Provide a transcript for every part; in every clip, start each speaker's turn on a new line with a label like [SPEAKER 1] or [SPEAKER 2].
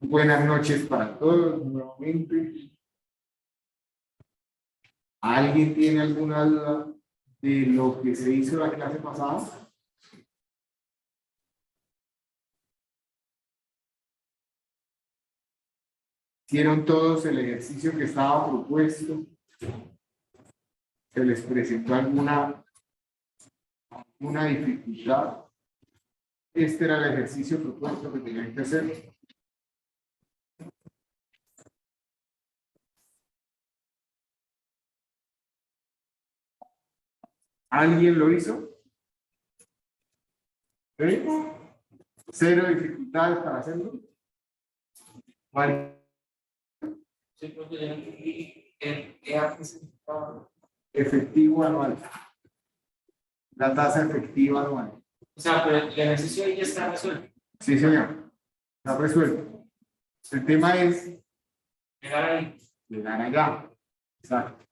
[SPEAKER 1] Buenas noches para todos nuevamente. ¿Alguien tiene alguna duda de lo que se hizo la clase pasada? ¿Hicieron todos el ejercicio que estaba propuesto? ¿Se les presentó alguna dificultad? Este era el ejercicio propuesto que tenían que hacer. ¿Alguien lo hizo? ¿Sí? ¿Cero dificultades para hacerlo? ¿Vale? Efectivo anual. La tasa efectiva anual.
[SPEAKER 2] O sea, pero el ejercicio ahí ya está resuelto.
[SPEAKER 1] Sí, señor. Está resuelto. El tema es
[SPEAKER 2] Llegar ahí.
[SPEAKER 1] llegar allá. Exacto.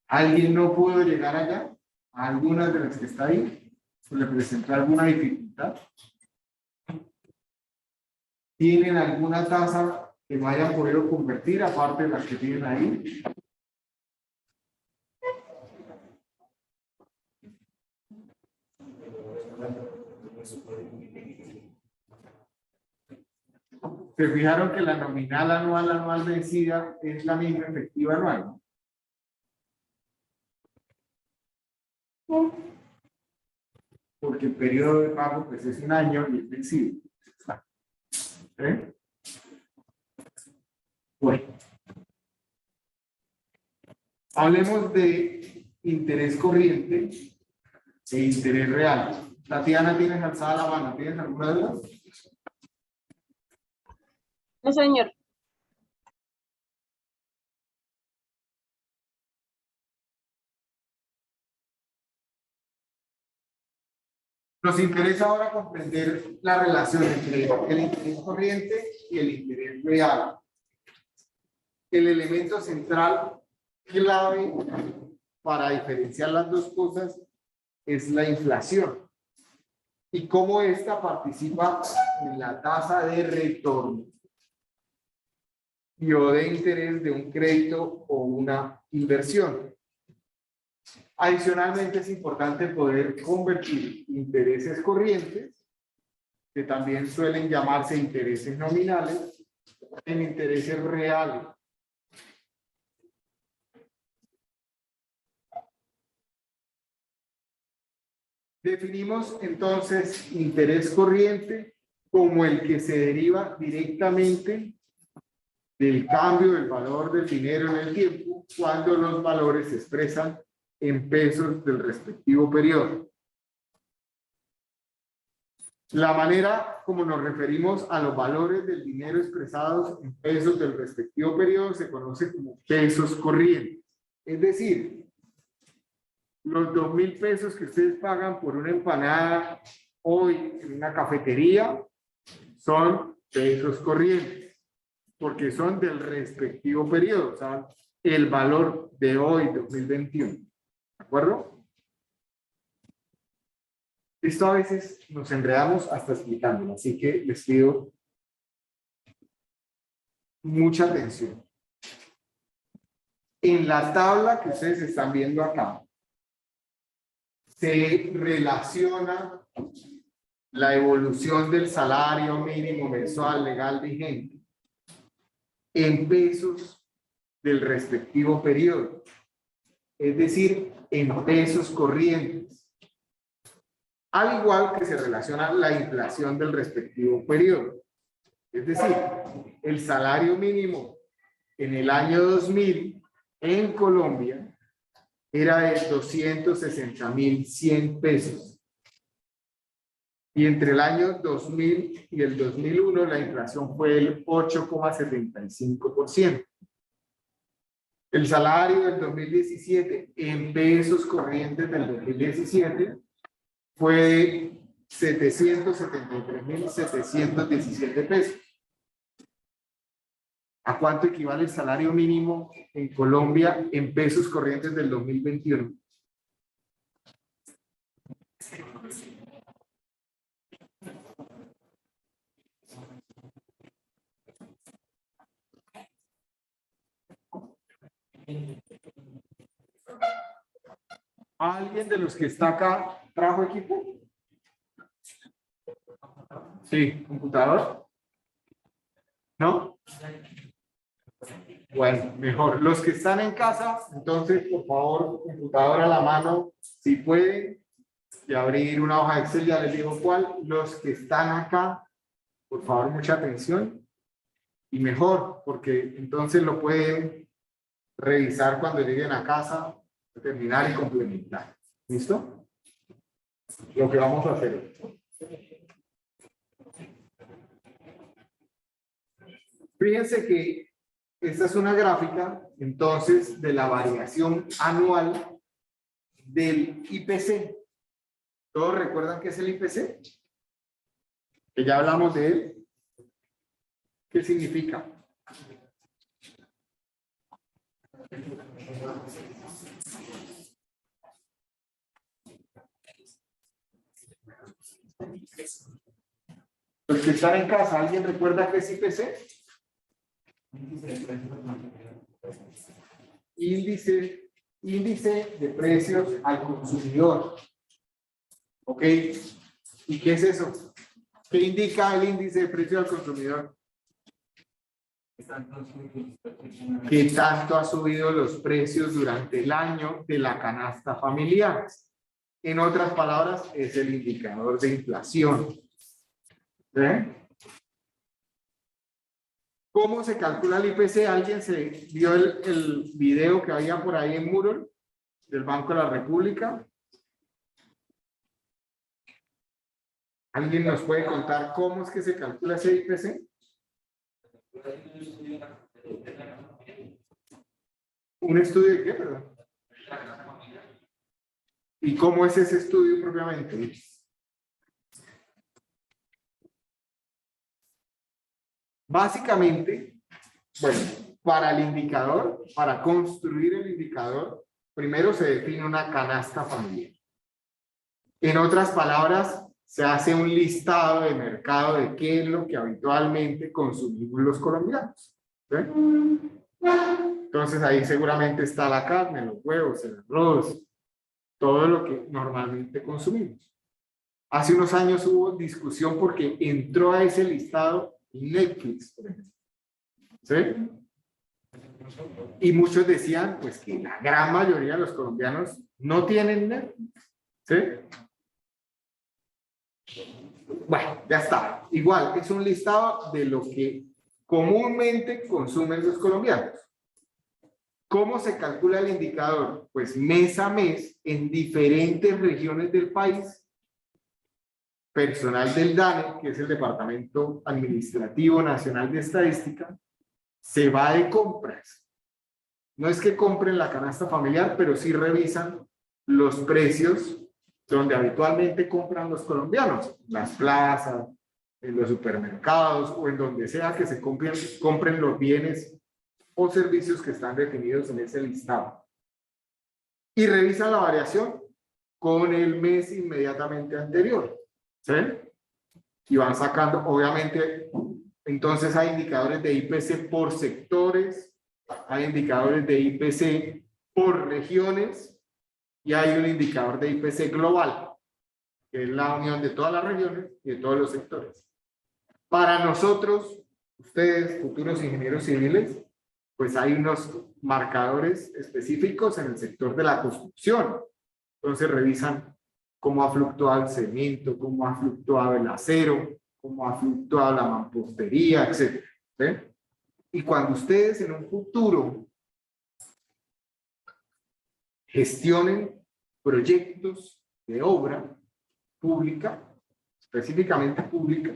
[SPEAKER 1] ¿Alguien no pudo llegar allá? ¿A algunas de las que está ahí? ¿Se le presentó alguna dificultad? ¿Tienen alguna tasa que no hayan podido convertir aparte de las que tienen ahí? ¿Se fijaron que la nominal anual vencida es la misma efectiva anual? Porque el periodo de pago pues, es un año y es vencido. ¿Eh? Bueno. Hablemos de interés corriente e interés real. Tatiana, ¿tienes alzada la mano? ¿Tienes alguna duda?
[SPEAKER 3] No, señor.
[SPEAKER 1] Nos interesa ahora comprender la relación entre el interés corriente y el interés real. El elemento central clave para diferenciar las dos cosas es la inflación y cómo ésta participa en la tasa de retorno y o de interés de un crédito o una inversión. Adicionalmente, es importante poder convertir intereses corrientes, que también suelen llamarse intereses nominales, en intereses reales. Definimos entonces interés corriente como el que se deriva directamente del cambio del valor del dinero en el tiempo cuando los valores se expresan en pesos del respectivo periodo. La manera como nos referimos a los valores del dinero expresados en pesos del respectivo periodo se conoce como pesos corrientes. Es decir, los 2.000 pesos que ustedes pagan por una empanada hoy en una cafetería son pesos corrientes, porque son del respectivo periodo, o sea, el valor de hoy, 2021. ¿De acuerdo? Esto a veces nos enredamos hasta explicándolo, así que les pido mucha atención. En la tabla que ustedes están viendo acá, se relaciona la evolución del salario mínimo mensual legal vigente en pesos del respectivo periodo, es decir, en pesos corrientes. Al igual que se relaciona la inflación del respectivo periodo. Es decir, el salario mínimo en el año 2000 en Colombia era de 260.100 pesos. Y entre el año 2000 y el 2001 la inflación fue del 8,75%. El salario del 2017 en pesos corrientes del 2017 fue de 773.717 pesos. ¿A cuánto equivale el salario mínimo en Colombia en pesos corrientes del 2021? ¿Alguien de los que está acá trajo equipo? Sí, computador. ¿No? Bueno, mejor. Los que están en casa, entonces, por favor, computador a la mano, si pueden, y abrir una hoja de Excel, ya les digo cuál. Los que están acá, por favor, mucha atención. Y mejor, porque entonces lo pueden revisar cuando lleguen a casa, terminar y complementar. ¿Listo? Lo que vamos a hacer. Fíjense que esta es una gráfica, entonces, de la variación anual del IPC. ¿Todos recuerdan qué es el IPC? Que ya hablamos de él. ¿Qué significa? Los que están en casa, ¿alguien recuerda qué es IPC? Índice de precios al consumidor. ¿Ok? ¿Y qué es eso? ¿Qué indica el índice de precios al consumidor? ¿Qué tanto ha subido los precios durante el año de la canasta familiar? En otras palabras, es el indicador de inflación. ¿Sí? ¿Cómo se calcula el IPC? ¿Alguien se vio el video que había por ahí en Moodle del Banco de la República? ¿Alguien nos puede contar cómo es que se calcula ese IPC? ¿Un estudio de qué, perdón? ¿Y cómo es ese estudio propiamente? Básicamente, bueno, para el indicador, para construir el indicador, primero se define una canasta familiar. En otras palabras, se hace un listado de mercado de qué es lo que habitualmente consumimos los colombianos. ¿Sí? Entonces ahí seguramente está la carne, los huevos, el arroz, todo lo que normalmente consumimos. Hace unos años hubo discusión porque entró a ese listado Netflix, por ejemplo. ¿Sí? Y muchos decían pues que la gran mayoría de los colombianos no tienen Netflix. ¿Sí? Bueno, ya está. Igual, es un listado de lo que comúnmente consumen los colombianos. ¿Cómo se calcula el indicador? Pues mes a mes, en diferentes regiones del país, personal del DANE, que es el Departamento Administrativo Nacional de Estadística, se va de compras. No es que compren la canasta familiar, pero sí revisan los precios donde habitualmente compran los colombianos, las plazas, en los supermercados o en donde sea que se compren los bienes o servicios que están definidos en ese listado. Y revisan la variación con el mes inmediatamente anterior. ¿Sí? Y van sacando, obviamente, entonces hay indicadores de IPC por sectores, hay indicadores de IPC por regiones, y hay un indicador de IPC global, que es la unión de todas las regiones y de todos los sectores. Para nosotros, ustedes, futuros ingenieros civiles, pues hay unos marcadores específicos en el sector de la construcción. Entonces revisan cómo ha fluctuado el cemento, cómo ha fluctuado el acero, cómo ha fluctuado la mampostería, etc. ¿Sí? Y cuando ustedes en un futuro gestionen proyectos de obra pública, específicamente pública,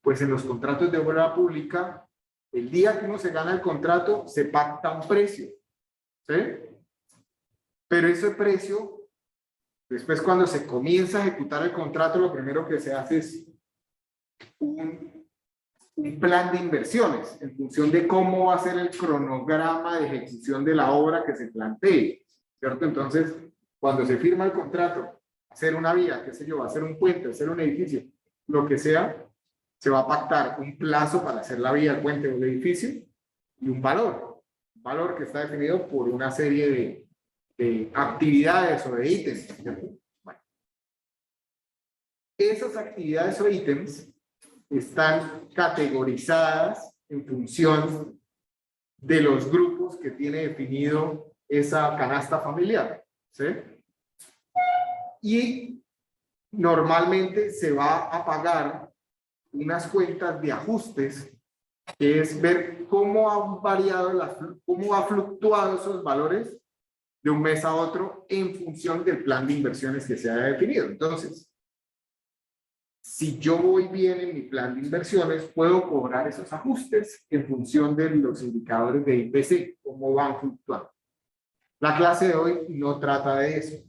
[SPEAKER 1] pues en los contratos de obra pública, el día que uno se gana el contrato, se pacta un precio, ¿sí? Pero ese precio, después cuando se comienza a ejecutar el contrato, lo primero que se hace es un plan de inversiones, en función de cómo va a ser el cronograma de ejecución de la obra que se plantee, ¿cierto? Entonces, cuando se firma el contrato, hacer una vía, qué sé yo, hacer un puente, hacer un edificio, lo que sea, se va a pactar un plazo para hacer la vía, el puente o el edificio y un valor. valor que está definido por una serie de actividades o de ítems, ¿cierto? Bueno, esas actividades o ítems están categorizadas en función de los grupos que tiene definido esa canasta familiar, ¿sí? Y normalmente se va a pagar unas cuentas de ajustes, que es ver cómo han variado, cómo ha fluctuado esos valores de un mes a otro en función del plan de inversiones que se haya definido. Entonces, si yo voy bien en mi plan de inversiones, puedo cobrar esos ajustes en función de los indicadores de IPC, cómo van fluctuando. La clase de hoy no trata de eso.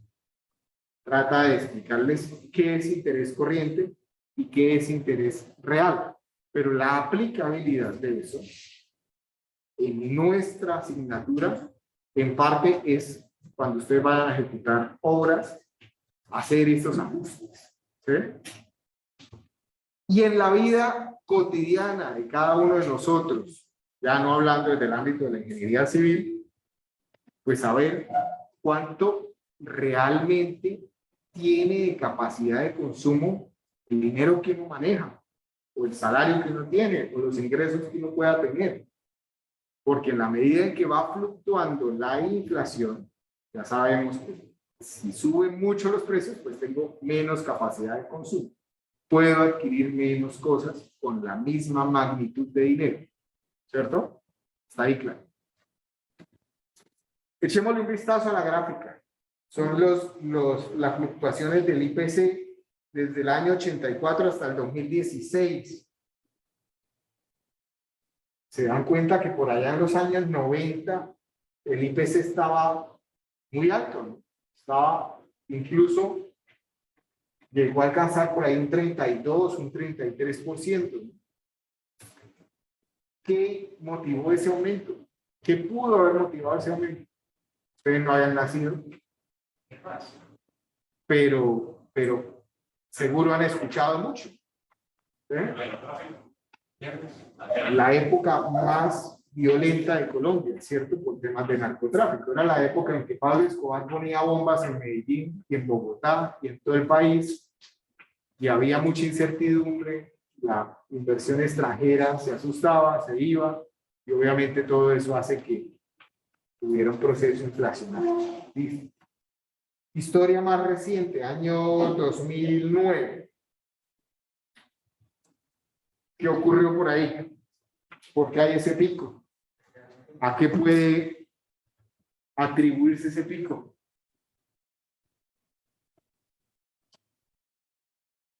[SPEAKER 1] Trata de explicarles qué es interés corriente y qué es interés real. Pero la aplicabilidad de eso en nuestra asignatura, en parte, es cuando ustedes van a ejecutar obras, hacer esos ajustes, ¿sí? Y en la vida cotidiana de cada uno de nosotros, ya no hablando desde el ámbito de la ingeniería civil, pues saber cuánto realmente tiene de capacidad de consumo el dinero que uno maneja, o el salario que uno tiene, o los ingresos que uno pueda tener. Porque en la medida en que va fluctuando la inflación, ya sabemos que si suben mucho los precios, pues tengo menos capacidad de consumo. Puedo adquirir menos cosas con la misma magnitud de dinero, ¿cierto? Está ahí claro. Echémosle un vistazo a la gráfica. Son las fluctuaciones del IPC desde el año 84 hasta el 2016. Se dan cuenta que por allá en los años 90 el IPC estaba muy alto, ¿no? Estaba incluso, llegó a alcanzar por ahí un 32, un 33%, ¿no? ¿Qué motivó ese aumento? ¿Qué pudo haber motivado ese aumento? Ustedes no habían nacido, pero seguro han escuchado mucho, ¿eh? La época más violenta de Colombia, ¿cierto? Por temas de narcotráfico. Era la época en que Pablo Escobar ponía bombas en Medellín y en Bogotá y en todo el país, y había mucha incertidumbre, la inversión extranjera se asustaba, se iba, y obviamente todo eso hace que hubiera un proceso inflacionario. ¿Listo? Historia más reciente, año 2009. ¿Qué ocurrió por ahí? ¿Por qué hay ese pico? ¿A qué puede atribuirse ese pico?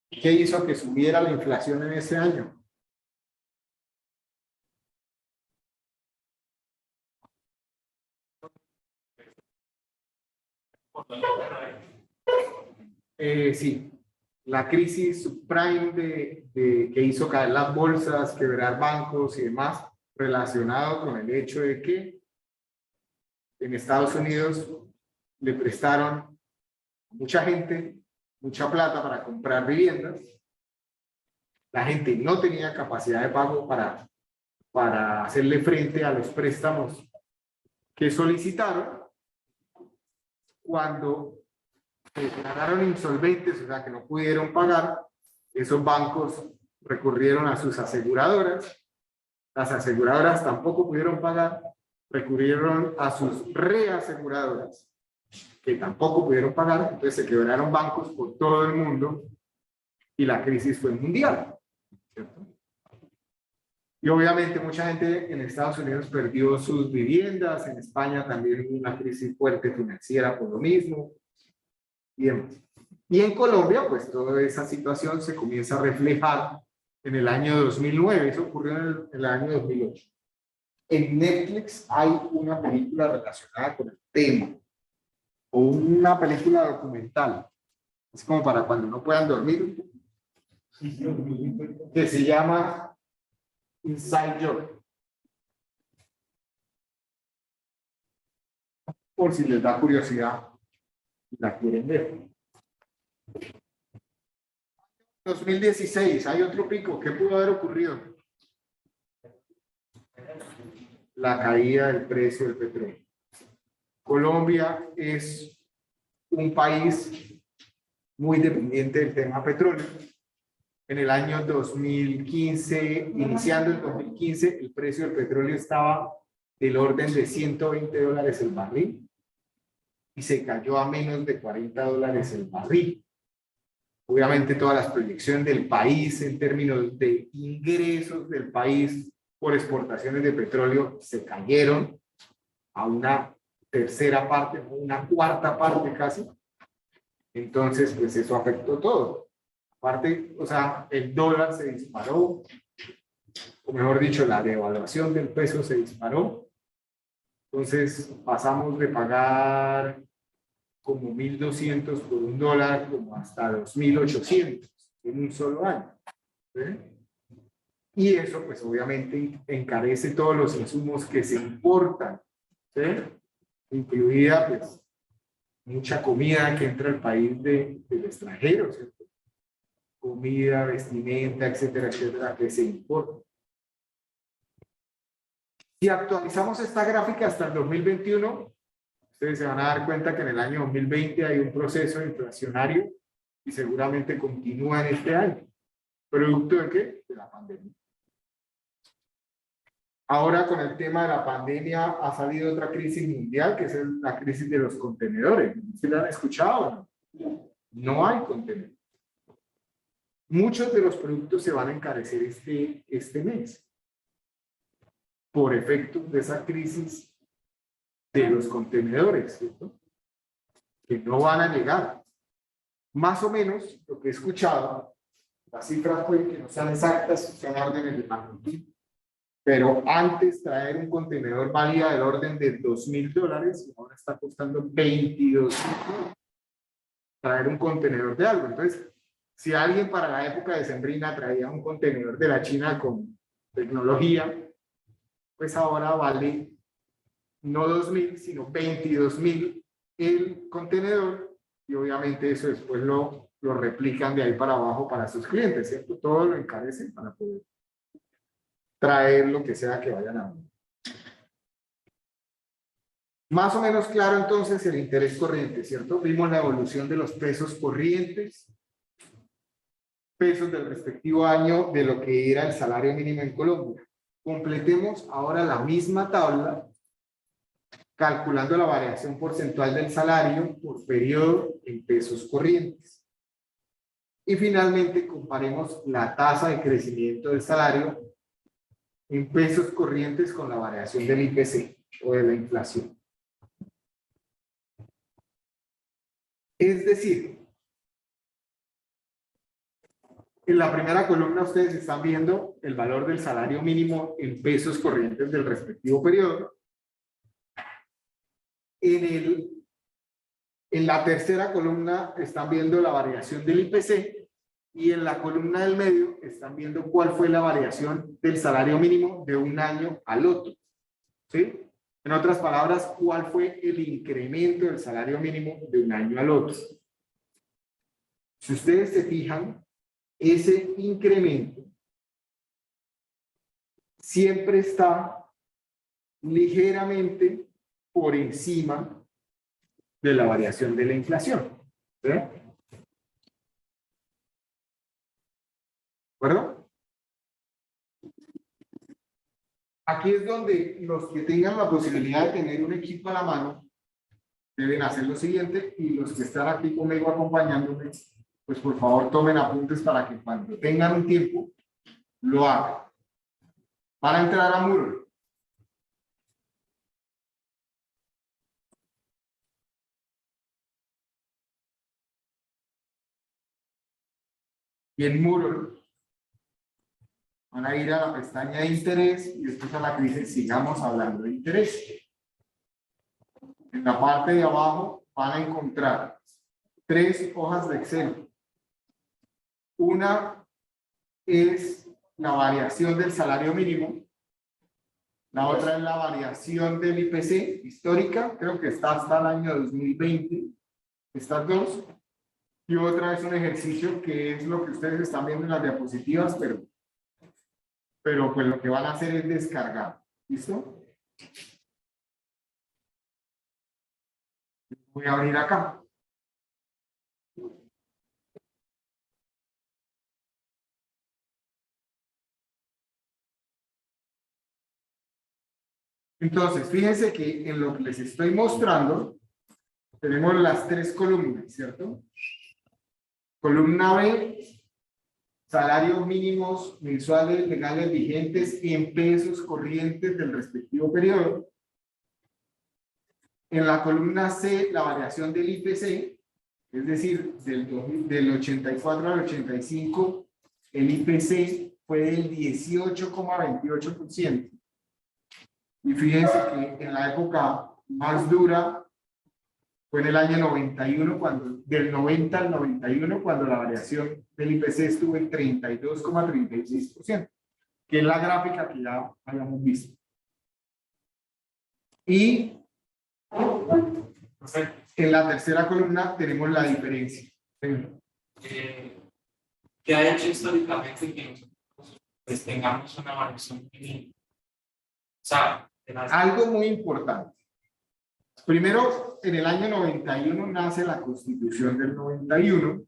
[SPEAKER 1] ¿Qué hizo que subiera la inflación en ese año? Sí, la crisis subprime que hizo caer las bolsas, quebrar bancos y demás, relacionado con el hecho de que en Estados Unidos le prestaron a mucha gente mucha plata para comprar viviendas. La gente no tenía capacidad de pago para hacerle frente a los préstamos que solicitaron. Cuando se declararon insolventes, o sea que no pudieron pagar, esos bancos recurrieron a sus aseguradoras, las aseguradoras tampoco pudieron pagar, recurrieron a sus reaseguradoras, que tampoco pudieron pagar, entonces se quebraron bancos por todo el mundo y la crisis fue mundial, ¿cierto? Y obviamente mucha gente en Estados Unidos perdió sus viviendas, en España también hubo una crisis fuerte financiera por lo mismo, y demás. Y en Colombia, pues toda esa situación se comienza a reflejar en el año 2009, eso ocurrió en el año 2008. En Netflix hay una película relacionada con el tema, o una película documental, es como para cuando no puedan dormir, que se llama Inside Job. Por si les da curiosidad, la quieren ver. 2016, hay otro pico. ¿Qué pudo haber ocurrido? la caída del precio del petróleo. Colombia es un país muy dependiente del tema petróleo. En el año 2015, iniciando el 2015, el precio del petróleo estaba del orden de $120 el barril y se cayó a menos de $40 el barril. Obviamente todas las proyecciones del país en términos de ingresos del país por exportaciones de petróleo se cayeron a una tercera parte, una cuarta parte casi. Entonces, pues eso afectó todo. Aparte, o sea, el dólar se disparó, o mejor dicho, la devaluación del peso se disparó. Entonces, pasamos de pagar como 1.200 por un dólar, como hasta 2.800 en un solo año. ¿Sí? Y eso, pues obviamente, encarece todos los insumos que se importan, ¿sí? Incluida, pues, mucha comida que entra al país del extranjero, ¿cierto? Comida, vestimenta, etcétera, etcétera, que se importa. Si actualizamos esta gráfica hasta el 2021, ustedes se van a dar cuenta que en el año 2020 hay un proceso inflacionario y seguramente continúa en este año. ¿Producto de qué? De la pandemia. Ahora con el tema de la pandemia ha salido otra crisis mundial, que es la crisis de los contenedores. ¿Se la han escuchado? No hay contenedores. Muchos de los productos se van a encarecer este mes por efecto de esa crisis de los contenedores, ¿cierto? Que no van a llegar. Más o menos lo que he escuchado, las cifras pueden que no sean exactas, son órdenes de magnitud, pero antes traer un contenedor valía del orden de $2.000 y ahora está costando $22.000 traer un contenedor de algo. Entonces, si alguien para la época decembrina traía un contenedor de la China con tecnología, pues ahora vale no 2.000, sino 22.000 el contenedor, y obviamente eso después lo replican de ahí para abajo para sus clientes, ¿cierto? Todo lo encarecen para poder traer lo que sea que vayan a ver. Más o menos claro entonces el interés corriente, ¿cierto? Vimos la evolución de los pesos corrientes, pesos del respectivo año de lo que era el salario mínimo en Colombia. Completemos ahora la misma tabla calculando la variación porcentual del salario por periodo en pesos corrientes. Y finalmente comparemos la tasa de crecimiento del salario en pesos corrientes con la variación del IPC o de la inflación. Es decir, en la primera columna ustedes están viendo el valor del salario mínimo en pesos corrientes del respectivo periodo. En la tercera columna están viendo la variación del IPC y en la columna del medio están viendo cuál fue la variación del salario mínimo de un año al otro. ¿Sí? En otras palabras, cuál fue el incremento del salario mínimo de un año al otro. Si ustedes se fijan, ese incremento siempre está ligeramente por encima de la variación de la inflación. ¿Sí? ¿De acuerdo? Aquí es donde los que tengan la posibilidad de tener un equipo a la mano deben hacer lo siguiente, y los que están aquí conmigo acompañándome, pues por favor tomen apuntes para que cuando tengan un tiempo lo hagan. Van a entrar a Moodle. Y en Moodle van a ir a la pestaña de interés y después a la que dice sigamos hablando de interés. En la parte de abajo van a encontrar 3 hojas de Excel. Una es la variación del salario mínimo. La otra es la variación del IPC histórica, creo que está hasta el año 2020. Estas dos. Y otra es un ejercicio que es lo que ustedes están viendo en las diapositivas, pero pues lo que van a hacer es descargar. ¿Listo? Voy a abrir acá. Entonces, fíjense que en lo que les estoy mostrando, tenemos las tres columnas, ¿cierto? Columna B, salarios mínimos mensuales legales vigentes en pesos corrientes del respectivo periodo. En la columna C, la variación del IPC, es decir, del 84 al 85, el IPC fue del 18,28%. Y fíjense que en la época más dura fue en el año 91, del 90 al 91, cuando la variación del IPC estuvo en 32,36%, que es la gráfica que ya habíamos visto. Y en la tercera columna tenemos la diferencia.
[SPEAKER 2] ¿Qué ha hecho históricamente que nosotros pues, tengamos una variación mínima? O sea,
[SPEAKER 1] algo muy importante. Primero, en el año 91 nace la Constitución del 91,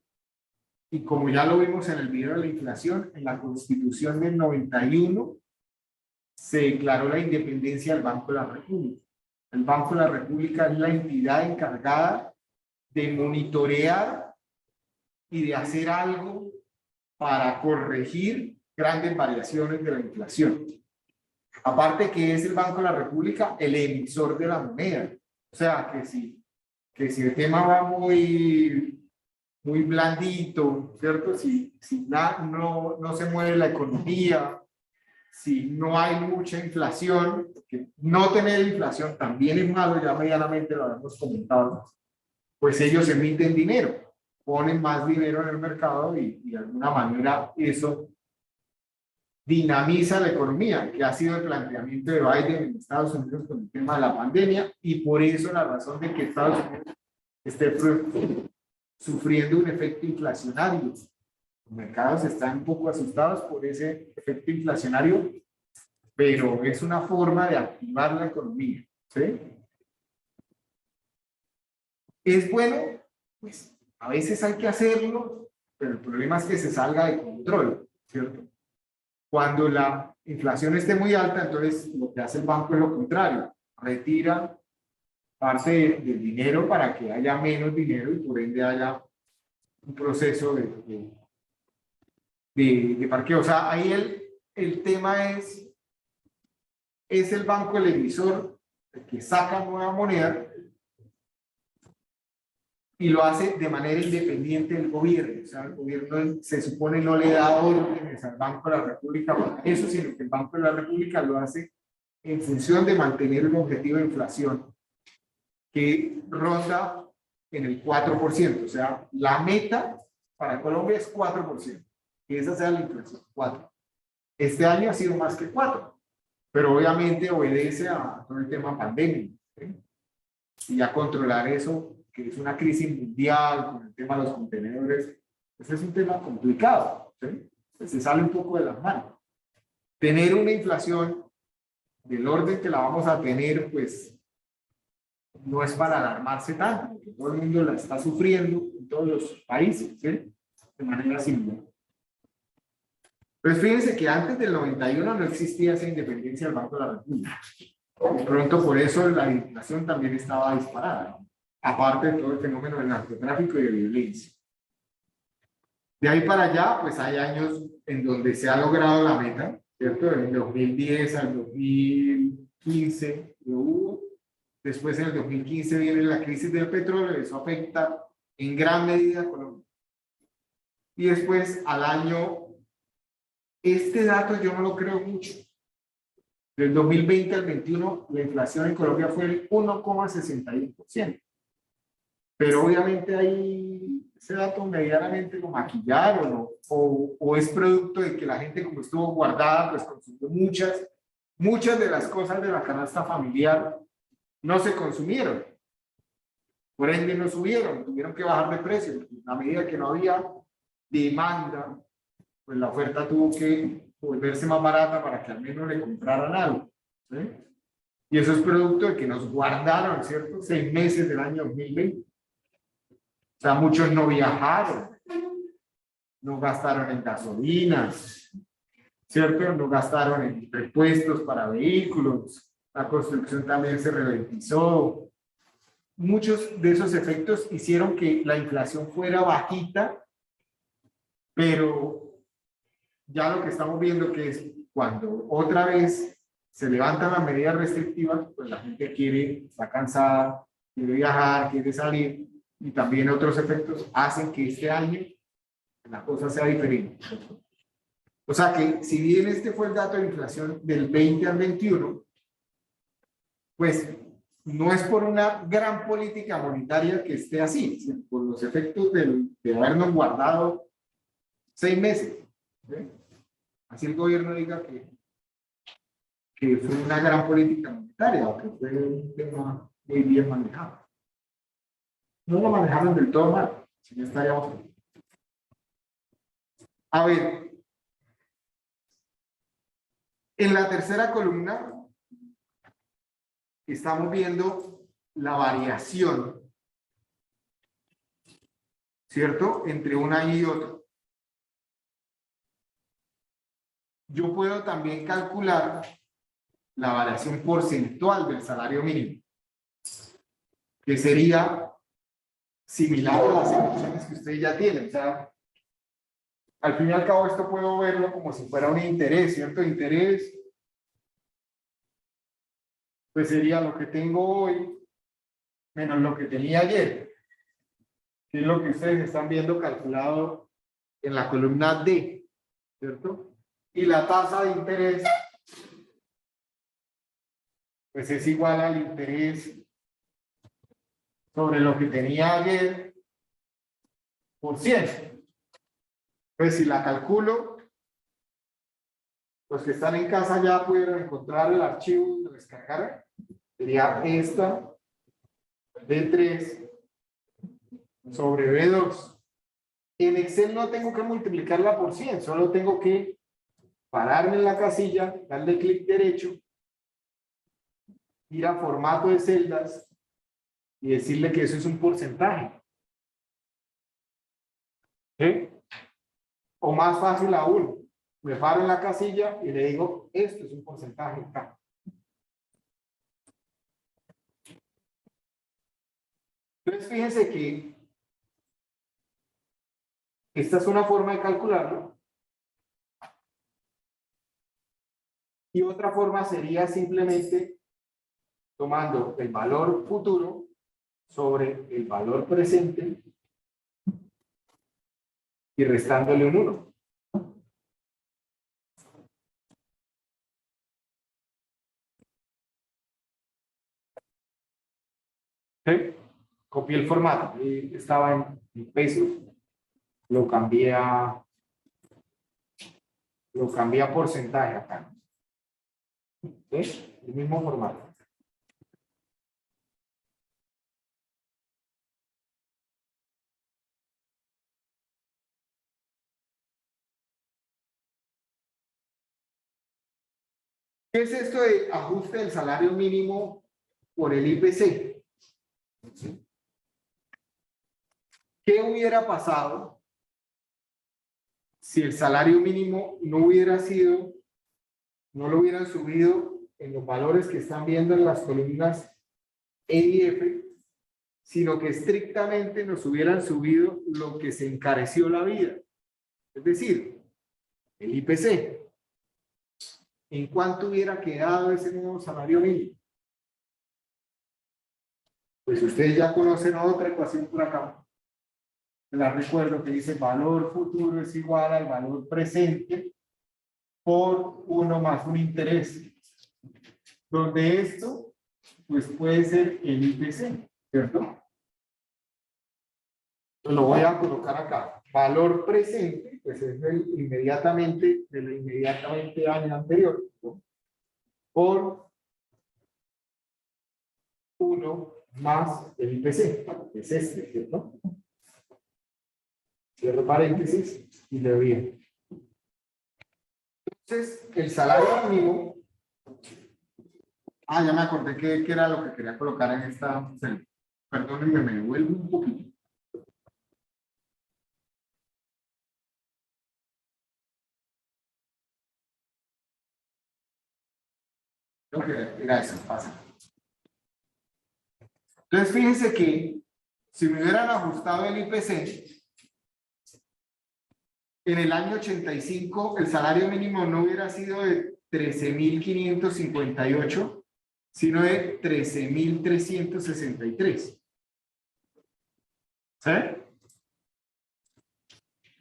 [SPEAKER 1] y como ya lo vimos en el video de la inflación, en la Constitución del 91 se declaró la independencia del Banco de la República. El Banco de la República es la entidad encargada de monitorear y de hacer algo para corregir grandes variaciones de la inflación. Aparte que es el Banco de la República el emisor de la moneda. O sea, que si el tema va muy blandito, ¿cierto? Si no se mueve la economía, si no hay mucha inflación, que no tener inflación también es malo, ya medianamente lo habíamos comentado, pues ellos emiten dinero, ponen más dinero en el mercado y de alguna manera eso dinamiza la economía, que ha sido el planteamiento de Biden en Estados Unidos con el tema de la pandemia, y por eso la razón de que Estados Unidos esté sufriendo un efecto inflacionario. Los mercados están un poco asustados por ese efecto inflacionario, pero es una forma de activar la economía, ¿sí? ¿Es bueno? Pues a veces hay que hacerlo, pero el problema es que se salga de control, ¿cierto? Cuando la inflación esté muy alta, entonces lo que hace el banco es lo contrario, retira parte del dinero para que haya menos dinero y por ende haya un proceso de parqueo. O sea, ahí el tema es el banco el emisor el que saca nueva moneda y lo hace de manera independiente del gobierno. O sea, el gobierno se supone no le da órdenes al Banco de la República para eso, sino que el Banco de la República lo hace en función de mantener un objetivo de inflación que ronda en el 4%. O sea, la meta para Colombia es 4%. Que esa sea la inflación, 4%. Este año ha sido más que 4%, pero obviamente obedece a todo el tema pandémico, ¿sí? Y ya controlar eso, que es una crisis mundial con el tema de los contenedores, pues es un tema complicado, ¿sí? Pues se sale un poco de las manos. Tener una inflación del orden que la vamos a tener, pues no es para alarmarse tanto, porque todo el mundo la está sufriendo en todos los países, ¿sí? De manera similar. Pues fíjense que antes del 91 no existía esa independencia del Banco de la República. De pronto por eso la inflación también estaba disparada, ¿no? Aparte de todo el fenómeno del narcotráfico y de violencia. De ahí para allá, pues hay años en donde se ha logrado la meta, ¿cierto? En el 2010 al 2015 lo hubo. Después en el 2015 viene la crisis del petróleo, eso afecta en gran medida a Colombia. Y después al año, este dato yo no lo creo mucho. Del 2020 al 21 la inflación en Colombia fue el 1,61%. Pero obviamente ahí ese dato medianamente lo maquillaron o es producto de que la gente como estuvo guardada, pues consumió muchas de las cosas de la canasta familiar no se consumieron. Por ende no subieron, tuvieron que bajar de precio. A medida que no había demanda, pues la oferta tuvo que volverse más barata para que al menos le compraran algo, ¿sí? Y eso es producto de que nos guardaron, ¿cierto? 6 meses del año 2020. O sea, muchos no viajaron, no gastaron en gasolinas, ¿cierto? No gastaron en repuestos para vehículos, la construcción también se ralentizó. Muchos de esos efectos hicieron que la inflación fuera bajita, pero ya lo que estamos viendo que es cuando otra vez se levantan las medidas restrictivas, pues la gente quiere, está cansada, quiere viajar, quiere salir, y también otros efectos hacen que este año la cosa sea diferente. O sea que si bien este fue el dato de inflación del 20 al 21, pues no es por una gran política monetaria que esté así, sino por los efectos de habernos guardado 6 meses. ¿Sí? Así el gobierno diga que fue una gran política monetaria o que fue un tema muy bien manejado. No lo manejaron del todo mal, si no estaríamos aquí. A ver, en la tercera columna estamos viendo la variación, ¿cierto? Entre un año y otro. Yo puedo también calcular la variación porcentual del salario mínimo, que sería similar a las ecuaciones que ustedes ya tienen. O sea, al fin y al cabo esto puedo verlo como si fuera un interés, ¿cierto? Interés, pues sería lo que tengo hoy menos lo que tenía ayer, que es lo que ustedes están viendo calculado en la columna D, ¿cierto? Y la tasa de interés, pues es igual al interés sobre lo que tenía ayer por 100. Pues si la calculo, los que están en casa ya pudieron encontrar el archivo y descargar. Sería esta B3 sobre B2. En Excel no tengo que multiplicarla por 100, solo tengo que pararme en la casilla, darle clic derecho, ir a formato de celdas y decirle que eso es un porcentaje. ¿Sí? O más fácil aún, me paro en la casilla y le digo, esto es un porcentaje acá. Entonces fíjense que esta es una forma de calcularlo. Y otra forma sería simplemente tomando el valor futuro sobre el valor presente y restándole un 1. ¿Sí? Copié el formato, estaba en pesos, lo cambié a porcentaje acá. ¿Sí? El mismo formato. ¿Qué es esto de ajuste del salario mínimo por el IPC? ¿Qué hubiera pasado si el salario mínimo no lo hubieran subido en los valores que están viendo en las columnas E y F, sino que estrictamente nos hubieran subido lo que se encareció la vida? Es decir, el IPC. ¿En cuánto hubiera quedado ese nuevo salario mínimo? Pues ustedes ya conocen otra ecuación por acá. Les recuerdo que dice valor futuro es igual al valor presente por 1 más un interés. Donde esto, pues puede ser el IPC, ¿cierto? Lo voy a colocar acá. Valor presente, pues es del inmediatamente año anterior, ¿no? Por 1 más el IPC, es este, ¿cierto? Cierro paréntesis y le doy bien. Entonces, el salario mínimo Ah, ya me acordé que era lo que quería colocar en esta celda. Perdónenme, me devuelvo un poquito. Creo que era eso, pasa. Entonces, fíjense que si me hubieran ajustado el IPC, en el año 85 el salario mínimo no hubiera sido de 13.558, sino de 13.363. ¿Sí?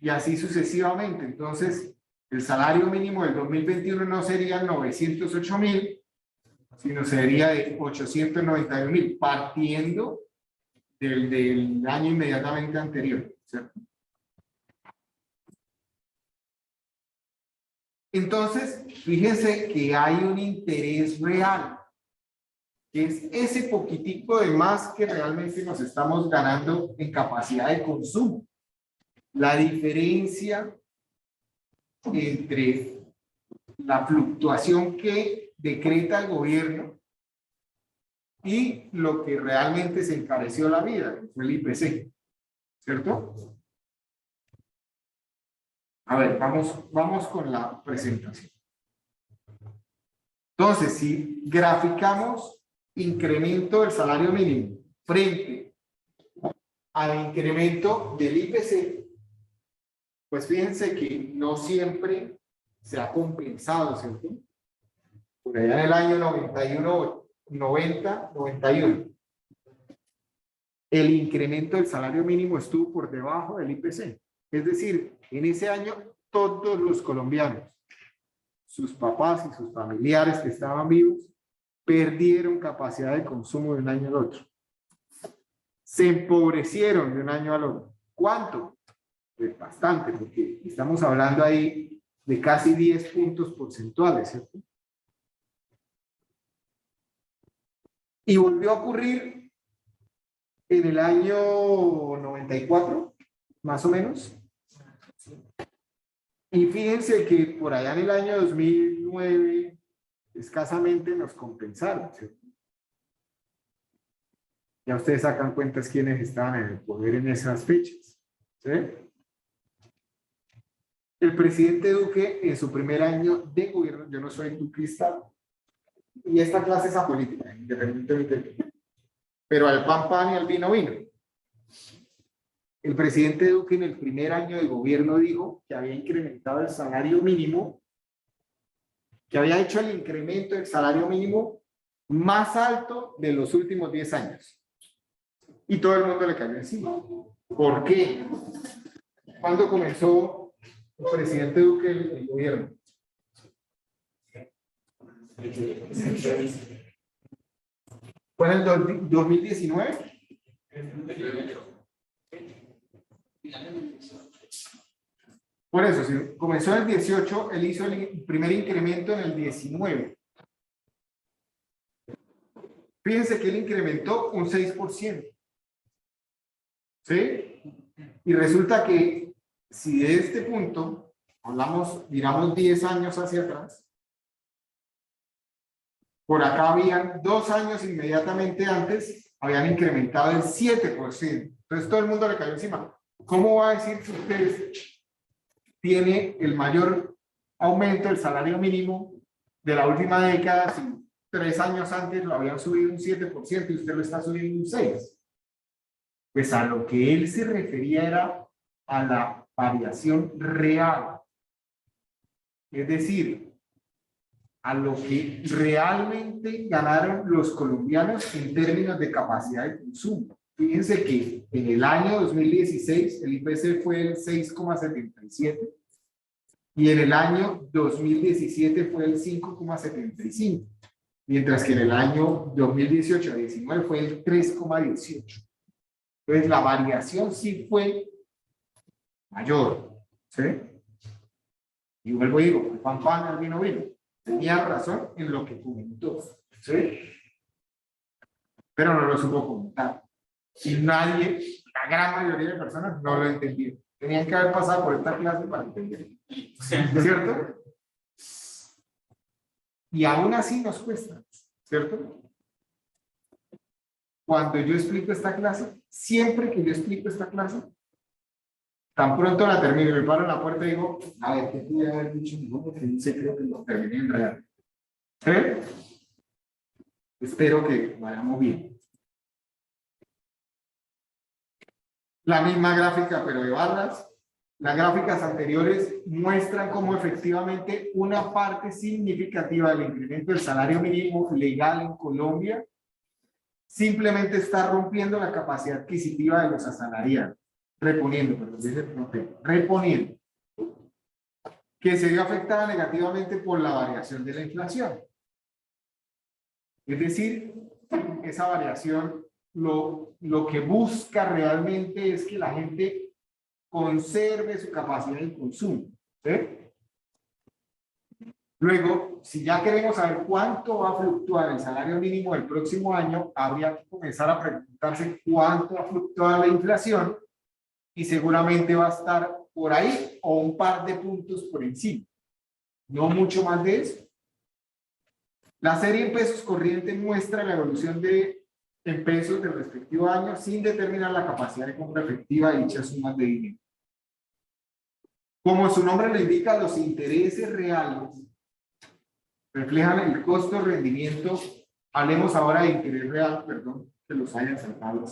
[SPEAKER 1] Y así sucesivamente. Entonces, el salario mínimo del 2021 no sería 908.000, sino sería de 891.000, partiendo del año inmediatamente anterior. ¿Cierto? Entonces, fíjense que hay un interés real, que es ese poquitico de más que realmente nos estamos ganando en capacidad de consumo. La diferencia entre la fluctuación que decreta el gobierno y lo que realmente se encareció la vida, que fue el IPC, ¿cierto? A ver, vamos con la presentación. Entonces, si graficamos incremento del salario mínimo frente al incremento del IPC, pues fíjense que no siempre se ha compensado, ¿cierto? Por allá en el año 91, el incremento del salario mínimo estuvo por debajo del IPC. Es decir, en ese año todos los colombianos, sus papás y sus familiares que estaban vivos, perdieron capacidad de consumo de un año al otro. Se empobrecieron de un año al otro. ¿Cuánto? Pues bastante, porque estamos hablando ahí de casi 10 puntos porcentuales, ¿cierto? Y volvió a ocurrir en el año 94, más o menos. Y fíjense que por allá en el año 2009, escasamente nos compensaron, ¿cierto? Ya ustedes sacan cuentas quiénes estaban en el poder en esas fechas, ¿sí? El presidente Duque, en su primer año de gobierno, yo no soy duquista, y esta clase es apolítica, independientemente, pero al pan pan y al vino vino. El presidente Duque en el primer año de gobierno dijo que había incrementado el salario mínimo, que había hecho el incremento del salario mínimo más alto de los últimos 10 años. Y todo el mundo le cayó encima. ¿Por qué? ¿Cuándo comenzó el presidente Duque el gobierno? ¿Fue en el 2019? Por eso, si comenzó en el 18, él hizo el primer incremento en el 19. Fíjense que él incrementó un 6%. ¿Sí? Y resulta que si de este punto hablamos, miramos 10 años hacia atrás, por acá habían 2 años inmediatamente antes, habían incrementado el 7%. Entonces todo el mundo le cayó encima. ¿Cómo va a decir que ustedes tiene el mayor aumento del salario mínimo de la última década? Si 3 años antes lo habían subido un 7% y usted lo está subiendo un 6%. Pues a lo que él se refería era a la variación real. Es decir, a lo que realmente ganaron los colombianos en términos de capacidad de consumo. Fíjense que en el año 2016 el IPC fue el 6,77 y en el año 2017 fue el 5,75, mientras que en el año 2018-19 fue el 3,18. Entonces la variación sí fue mayor, ¿sí? Y vuelvo y digo, el pan pan, el vino vino. Tenía razón en lo que comentó, ¿sí? Pero no lo supo comentar. Y nadie, la gran mayoría de personas, no lo entendieron. Tenían que haber pasado por esta clase para entender. ¿Cierto? Y aún así nos cuesta. ¿cierto? Cuando yo explico esta clase, siempre que yo explico esta clase, tan pronto la termino y me paro en la puerta y digo, a ver, ¿qué pude haber dicho? No, que no sé, creo que lo terminé en realidad. Espero que vayamos bien. La misma gráfica, pero de barras. Las gráficas anteriores muestran cómo efectivamente una parte significativa del incremento del salario mínimo legal en Colombia simplemente está rompiendo la capacidad adquisitiva de los asalariados. Reponiendo, que se vio afectada negativamente por la variación de la inflación. Es decir, esa variación lo que busca realmente es que la gente conserve su capacidad de consumo. Luego, si ya queremos saber cuánto va a fluctuar el salario mínimo del próximo año, habría que comenzar a preguntarse cuánto va a fluctuar la inflación y seguramente va a estar por ahí o un par de puntos por encima. No mucho más de eso. La serie en pesos corrientes muestra la evolución en pesos del respectivo año sin determinar la capacidad de compra efectiva de dichas sumas de dinero. Como su nombre lo indica, los intereses reales reflejan el costo-rendimiento. Hablemos ahora de interés real, perdón, que los hayan saltado.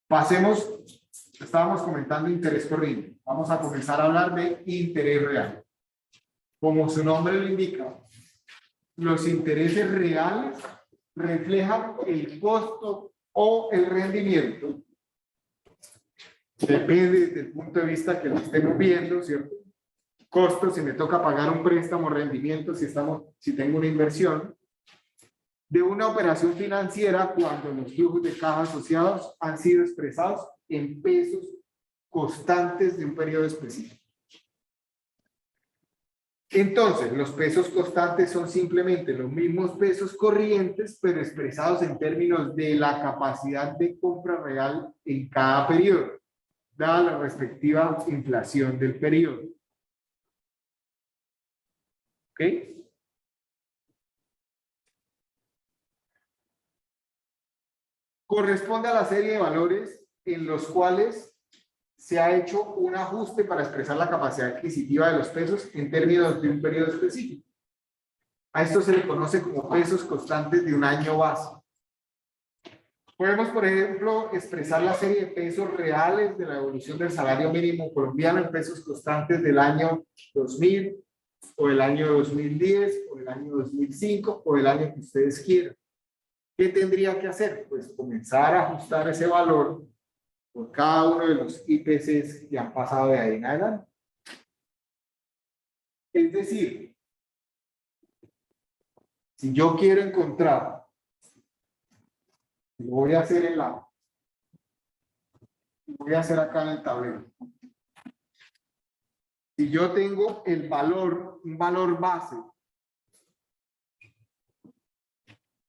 [SPEAKER 1] Pasemos, estábamos comentando interés corriente. Vamos a comenzar a hablar de interés real. Como su nombre lo indica, los intereses reales reflejan el costo o el rendimiento. Depende desde el punto de vista que lo estemos viendo, ¿cierto? Costo, si me toca pagar un préstamo, rendimiento, si tengo una inversión, de una operación financiera cuando los flujos de caja asociados han sido expresados en pesos constantes de un periodo específico. Entonces, los pesos constantes son simplemente los mismos pesos corrientes, pero expresados en términos de la capacidad de compra real en cada periodo, dada la respectiva inflación del periodo. ¿Ok? Corresponde a la serie de valores en los cuales se ha hecho un ajuste para expresar la capacidad adquisitiva de los pesos en términos de un periodo específico. A esto se le conoce como pesos constantes de un año base. Podemos, por ejemplo, expresar la serie de pesos reales de la evolución del salario mínimo colombiano en pesos constantes del año 2000, o del año 2010, o del año 2005, o del año que ustedes quieran. ¿Qué tendría que hacer? Pues comenzar a ajustar ese valor por cada uno de los IPCs que han pasado de ahí en adelante. Es decir, si yo quiero encontrar, lo voy a hacer acá en el tablero. Si yo tengo el valor, un valor base,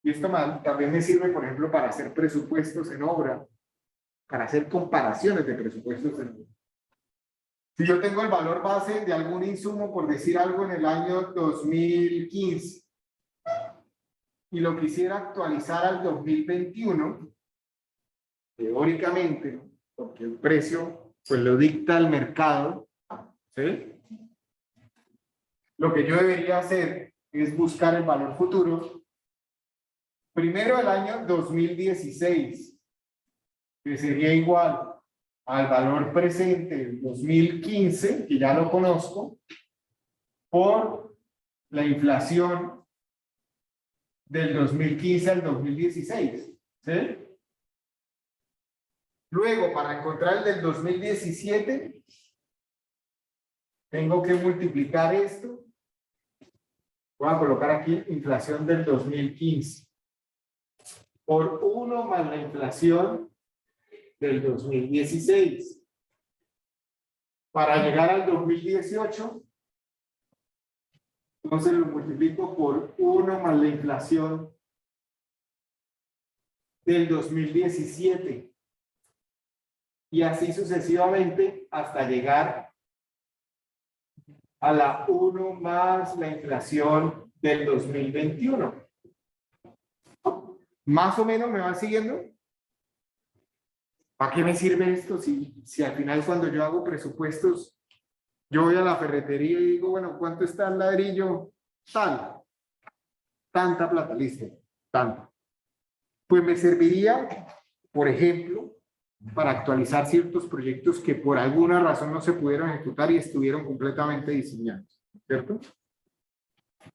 [SPEAKER 1] y esto también me sirve, por ejemplo, para hacer presupuestos en obra, para hacer comparaciones de presupuestos en obra. Si yo tengo el valor base de algún insumo, por decir algo, en el año 2015, y lo quisiera actualizar al 2021, teóricamente, ¿no? Porque el precio pues lo dicta el mercado, ¿sí? Lo que yo debería hacer es buscar el valor futuro, primero el año 2016, que sería igual al valor presente del 2015, que ya lo conozco, por la inflación del 2015 al 2016, ¿sí? Luego, para encontrar el del 2017, tengo que multiplicar esto. Voy a colocar aquí inflación del 2015 por 1 más la inflación del 2016. Para llegar al 2018, entonces lo multiplico por 1 más la inflación del 2017. Y así sucesivamente hasta llegar a la 1 más la inflación del 2021. Más o menos me van siguiendo. ¿Para qué me sirve esto si al final cuando yo hago presupuestos, yo voy a la ferretería y digo, bueno, ¿cuánto está el ladrillo? Tal, tanta plata, listo, tanta. Pues me serviría, por ejemplo, para actualizar ciertos proyectos que por alguna razón no se pudieron ejecutar y estuvieron completamente diseñados, ¿cierto?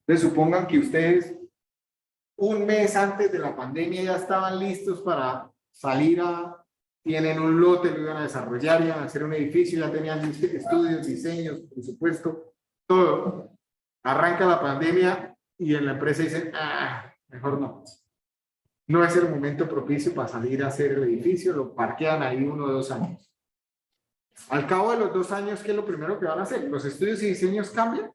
[SPEAKER 1] Entonces supongan que ustedes un mes antes de la pandemia ya estaban listos para salir tienen un lote, lo iban a desarrollar, iban a hacer un edificio, ya tenían estudios, diseños, presupuesto, todo. Arranca la pandemia y en la empresa dicen, mejor no. No es el momento propicio para salir a hacer el edificio, lo parquean ahí 1 o 2 años. Al cabo de los 2 años, ¿qué es lo primero que van a hacer? ¿Los estudios y diseños cambian?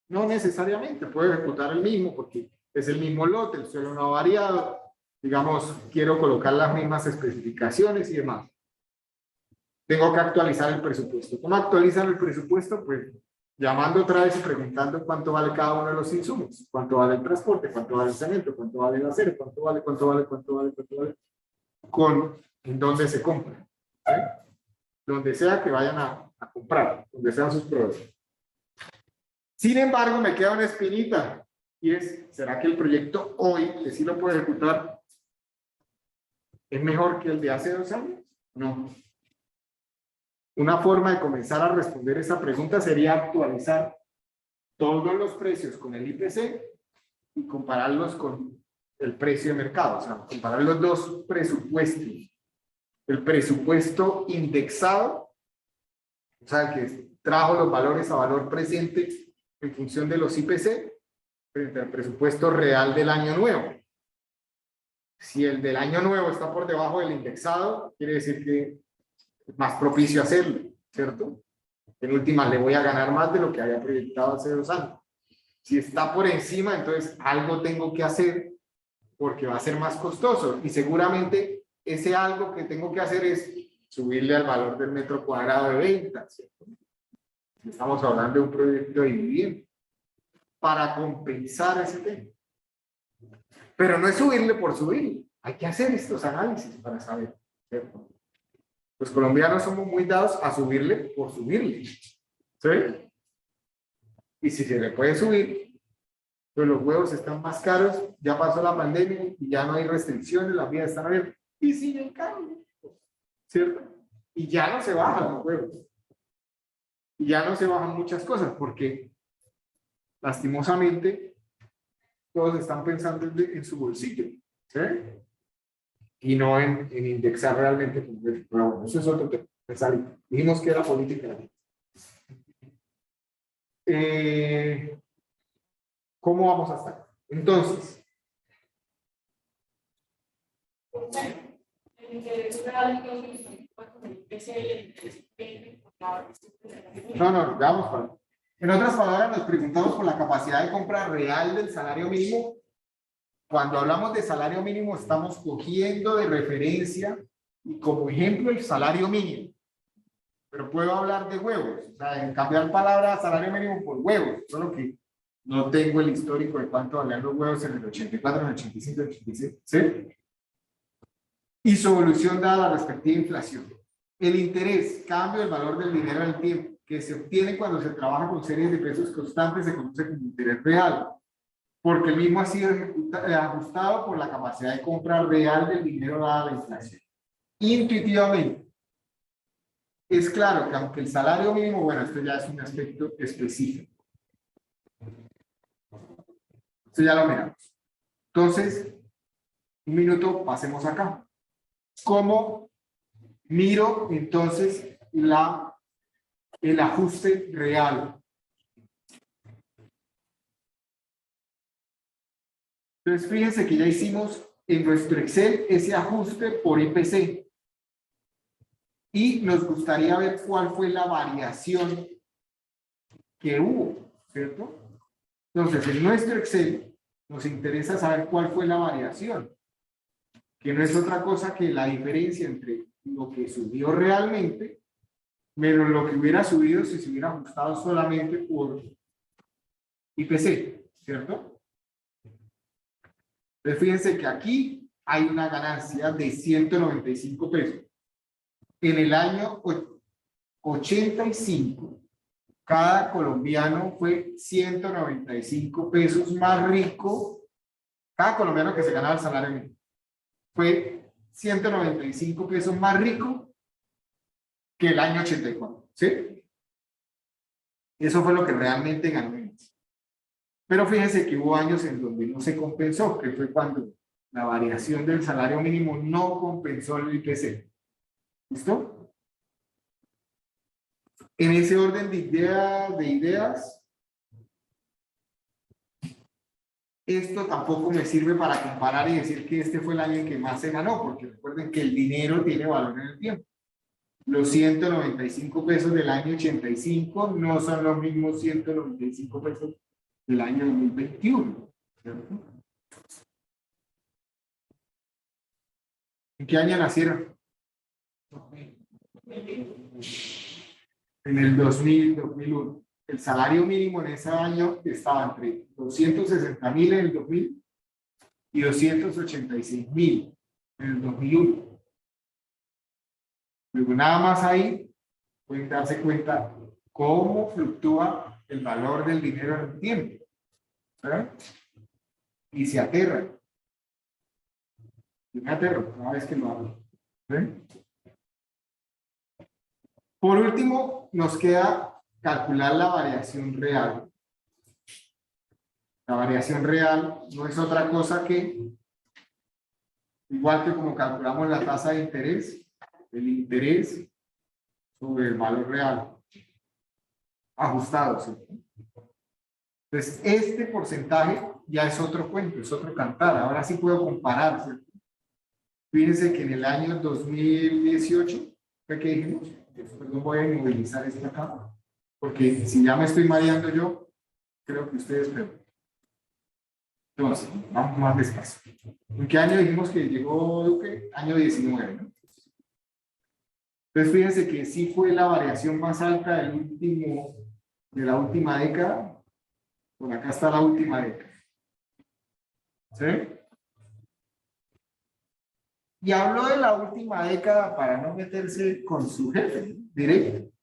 [SPEAKER 1] No necesariamente, puede ejecutar el mismo porque es el mismo lote, el suelo no ha variado, digamos, quiero colocar las mismas especificaciones y demás. Tengo que actualizar el presupuesto. ¿Cómo actualizan el presupuesto? Pues llamando otra vez y preguntando cuánto vale cada uno de los insumos, cuánto vale el transporte, cuánto vale el cemento, cuánto vale el acero, cuánto vale, en dónde se compra. ¿Sí? Donde sea que vayan a comprar, donde sean sus proveedores. Sin embargo, me queda una espinita y es, ¿será que el proyecto hoy, que sí lo puedo ejecutar, es mejor que el de hace 2 años? No. Una forma de comenzar a responder esa pregunta sería actualizar todos los precios con el IPC y compararlos con el precio de mercado, o sea, comparar los dos presupuestos. El presupuesto indexado, o sea, que trajo los valores a valor presente en función de los IPC, frente al presupuesto real del año nuevo. Si el del año nuevo está por debajo del indexado, quiere decir que es más propicio hacerlo, ¿cierto? En últimas le voy a ganar más de lo que había proyectado hace 2 años. Si está por encima, entonces algo tengo que hacer porque va a ser más costoso y seguramente ese algo que tengo que hacer es subirle al valor del metro cuadrado de venta, ¿cierto? Estamos hablando de un proyecto de vivienda para compensar ese tema. Pero no es subirle por subir, hay que hacer estos análisis para saber, ¿cierto? Los colombianos somos muy dados a subirle por subirle, ¿sí? Y si se le puede subir, pues los huevos están más caros, ya pasó la pandemia y ya no hay restricciones, las vías están abiertas y siguen caros, ¿cierto? Y ya no se bajan los huevos. Y ya no se bajan muchas cosas porque lastimosamente todos están pensando en su bolsillo, ¿sí? Y no en indexar realmente. Pero bueno, eso es otro tema. Dijimos que era política. ¿Cómo vamos a estar? Entonces, no, vamos para. En otras palabras, nos preguntamos por la capacidad de compra real del salario mínimo. Cuando hablamos de salario mínimo, estamos cogiendo de referencia y como ejemplo el salario mínimo. Pero puedo hablar de huevos, o sea, en cambiar palabra salario mínimo por huevos, solo que no tengo el histórico de cuánto valían los huevos en el 84, en el 85, en el 86, ¿sí? Y su evolución dada la respectiva inflación. El interés, cambio del valor del dinero en el tiempo, que se obtiene cuando se trabaja con series de precios constantes, se conoce como interés real, porque el mismo ha sido ajustado por la capacidad de compra real del dinero dada la inflación. Intuitivamente, es claro que aunque el salario mínimo, bueno, esto ya es un aspecto específico. Esto ya lo miramos. Entonces, un minuto, pasemos acá. ¿Cómo miro entonces el ajuste real? Entonces, fíjense que ya hicimos en nuestro Excel ese ajuste por IPC. Y nos gustaría ver cuál fue la variación que hubo, ¿cierto? Entonces, en nuestro Excel nos interesa saber cuál fue la variación, que no es otra cosa que la diferencia entre lo que subió realmente menos lo que hubiera subido si se hubiera ajustado solamente por IPC, ¿cierto? Entonces, fíjense que aquí hay una ganancia de 195 pesos. En el año 85, cada colombiano fue 195 pesos más rico. Cada colombiano que se ganaba el salario mínimo fue 195 pesos más rico que el año 84. ¿Sí? Eso fue lo que realmente ganó. Pero fíjense que hubo años en donde no se compensó, que fue cuando la variación del salario mínimo no compensó el IPC. ¿Listo? En ese orden de ideas, esto tampoco me sirve para comparar y decir que este fue el año en que más se ganó, porque recuerden que el dinero tiene valor en el tiempo. Los 195 pesos del año 85 no son los mismos 195 pesos del año 2021. ¿Cierto? ¿En qué año nacieron? En el 2000, 2001. El salario mínimo en ese año estaba entre 260.000 en el 2000 y 286.000 en el 2001. Luego nada más ahí pueden darse cuenta cómo fluctúa el valor del dinero en el tiempo. ¿Verdad? Y se aterra. Yo me aterro cada vez que lo hago. ¿Ven? Por último, nos queda calcular la variación real. La variación real no es otra cosa que, igual que como calculamos la tasa de interés, el interés sobre el valor real ajustado. ¿Sí? Entonces, este porcentaje ya es otro cuento, es otro cantar. Ahora sí puedo comparar. ¿Sí? Fíjense que en el año 2018, ¿qué dijimos? Perdón, voy a inmovilizar esto acá, porque si ya me estoy mareando yo, creo que ustedes peor. Entonces, vamos más despacio. ¿En qué año dijimos que llegó Duque? Año 19, ¿no? Entonces, fíjense que sí fue la variación más alta de la última década. Por acá está la última década. ¿Sí? Y hablo de la última década para no meterse con su jefe directo,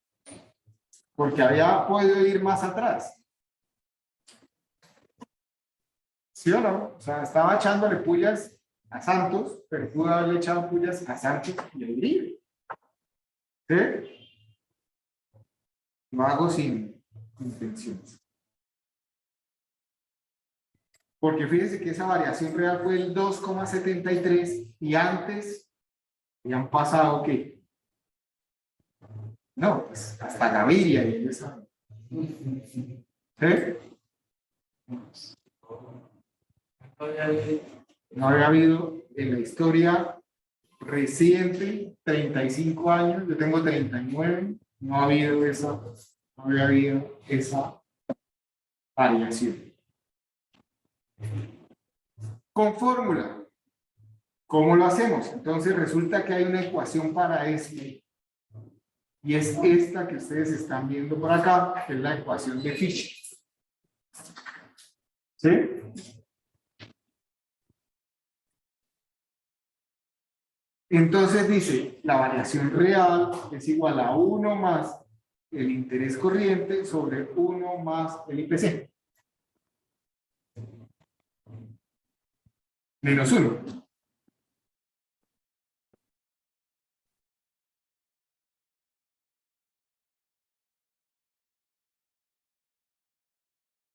[SPEAKER 1] porque había podido ir más atrás. ¿Sí o no? O sea, estaba echándole pullas a Santos, pero pudo haberle echado pullas a Santos y a Uribe. ¿Sí? Lo hago sin intenciones. Porque fíjense que esa variación real fue el 2,73 y antes habían pasado ¿qué? No, pues hasta Gaviria y esa. ¿Sí? No había habido en la historia reciente 35 años, yo tengo 39, no había habido esa variación. Con fórmula, ¿cómo lo hacemos? Entonces resulta que hay una ecuación para esto, y es esta que ustedes están viendo por acá, que es la ecuación de Fisher. ¿Sí? Entonces dice, la variación real es igual a 1 más el interés corriente sobre 1 más el IPC. Menos 1.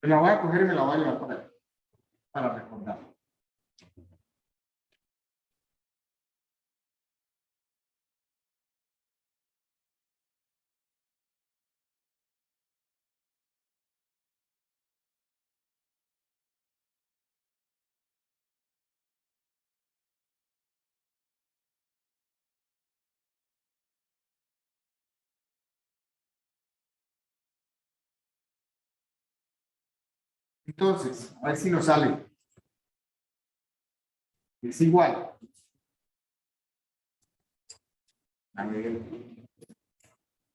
[SPEAKER 1] Me la voy a coger y me la voy a llevar para recordar. Entonces, a ver si nos sale. Es igual. A ver.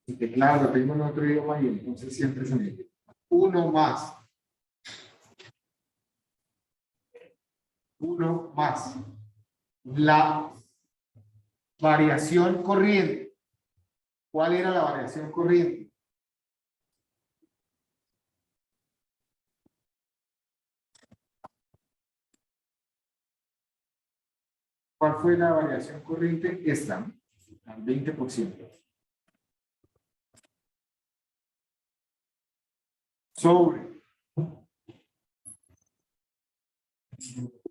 [SPEAKER 1] El teclado lo tengo en otro idioma y entonces siempre se me 1 más 1 más la variación corriente. ¿Cuál era la variación corriente? ¿Cuál fue la variación corriente? Esta, ¿no? Al 20%. Sobre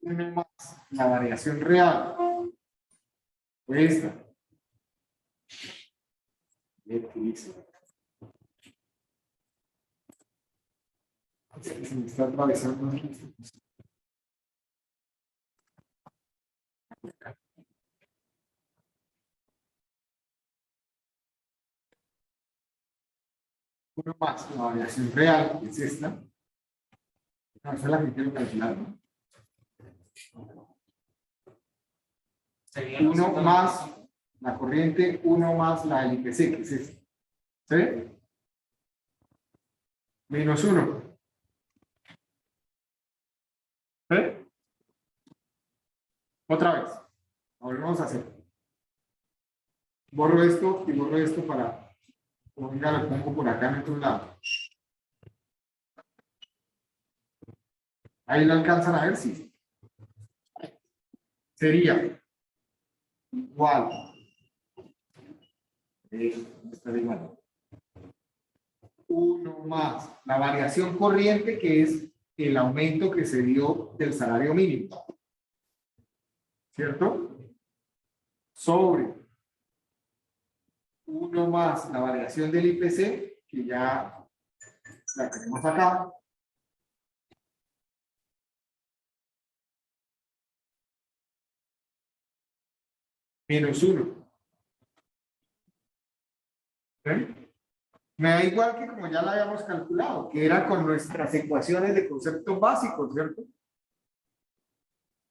[SPEAKER 1] 1 más la variación real. Fue esta. Se me está atravesando. 1 más la variación real, que es esta. No, esa es la que quiero calcular, ¿no?
[SPEAKER 2] Sería
[SPEAKER 1] 1 más la corriente, 1 más la del IPC, que es esta. ¿Sí? Menos 1. ¿Sí? Otra vez. Volvemos a hacer. Borro esto y borro esto para. Venga, lo pongo por acá en otro lado. Ahí lo alcanzan a ver, sí. Sería igual. Está igual. 1 más la variación corriente, que es el aumento que se dio del salario mínimo. ¿Cierto? Sobre 1 más la variación del IPC, que ya la tenemos acá. Menos 1. ¿Sí? Me da igual que como ya la habíamos calculado, que era con nuestras ecuaciones de conceptos básicos, ¿cierto?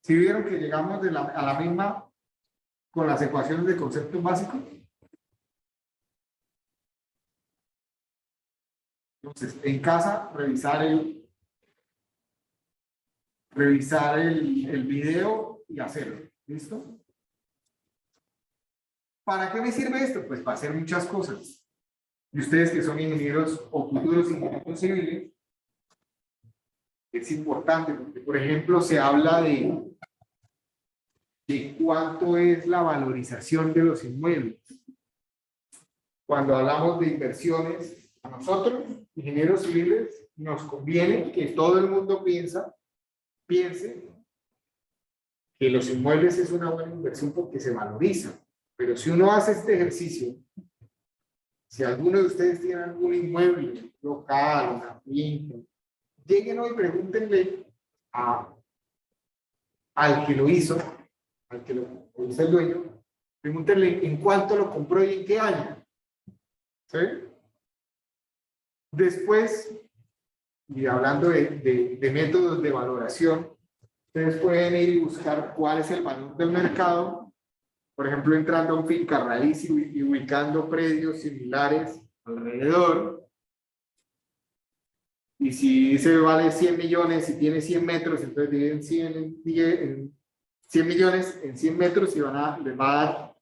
[SPEAKER 1] ¿Sí vieron que llegamos a la misma con las ecuaciones de conceptos básicos? Entonces, en casa, revisar el video y hacerlo. ¿Listo? ¿Para qué me sirve esto? Pues para hacer muchas cosas. Y ustedes que son ingenieros o futuros ingenieros civiles, es importante porque, por ejemplo, se habla de cuánto es la valorización de los inmuebles. Cuando hablamos de inversiones, a nosotros, ingenieros civiles, nos conviene que todo el mundo piense que los inmuebles es una buena inversión porque se valoriza. Pero si uno hace este ejercicio, si alguno de ustedes tiene algún inmueble local, una finca, lleguen hoy y pregúntenle al que lo hizo, al que lo es el dueño, pregúntenle en cuánto lo compró y en qué año. ¿Sí? Después, y hablando de métodos de valoración, ustedes pueden ir y buscar cuál es el valor del mercado, por ejemplo, entrando a un finca raíz y ubicando predios similares alrededor. Y si dice vale 100 millones y tiene 100 metros, entonces dividen 100 millones en 100 metros y les va a dar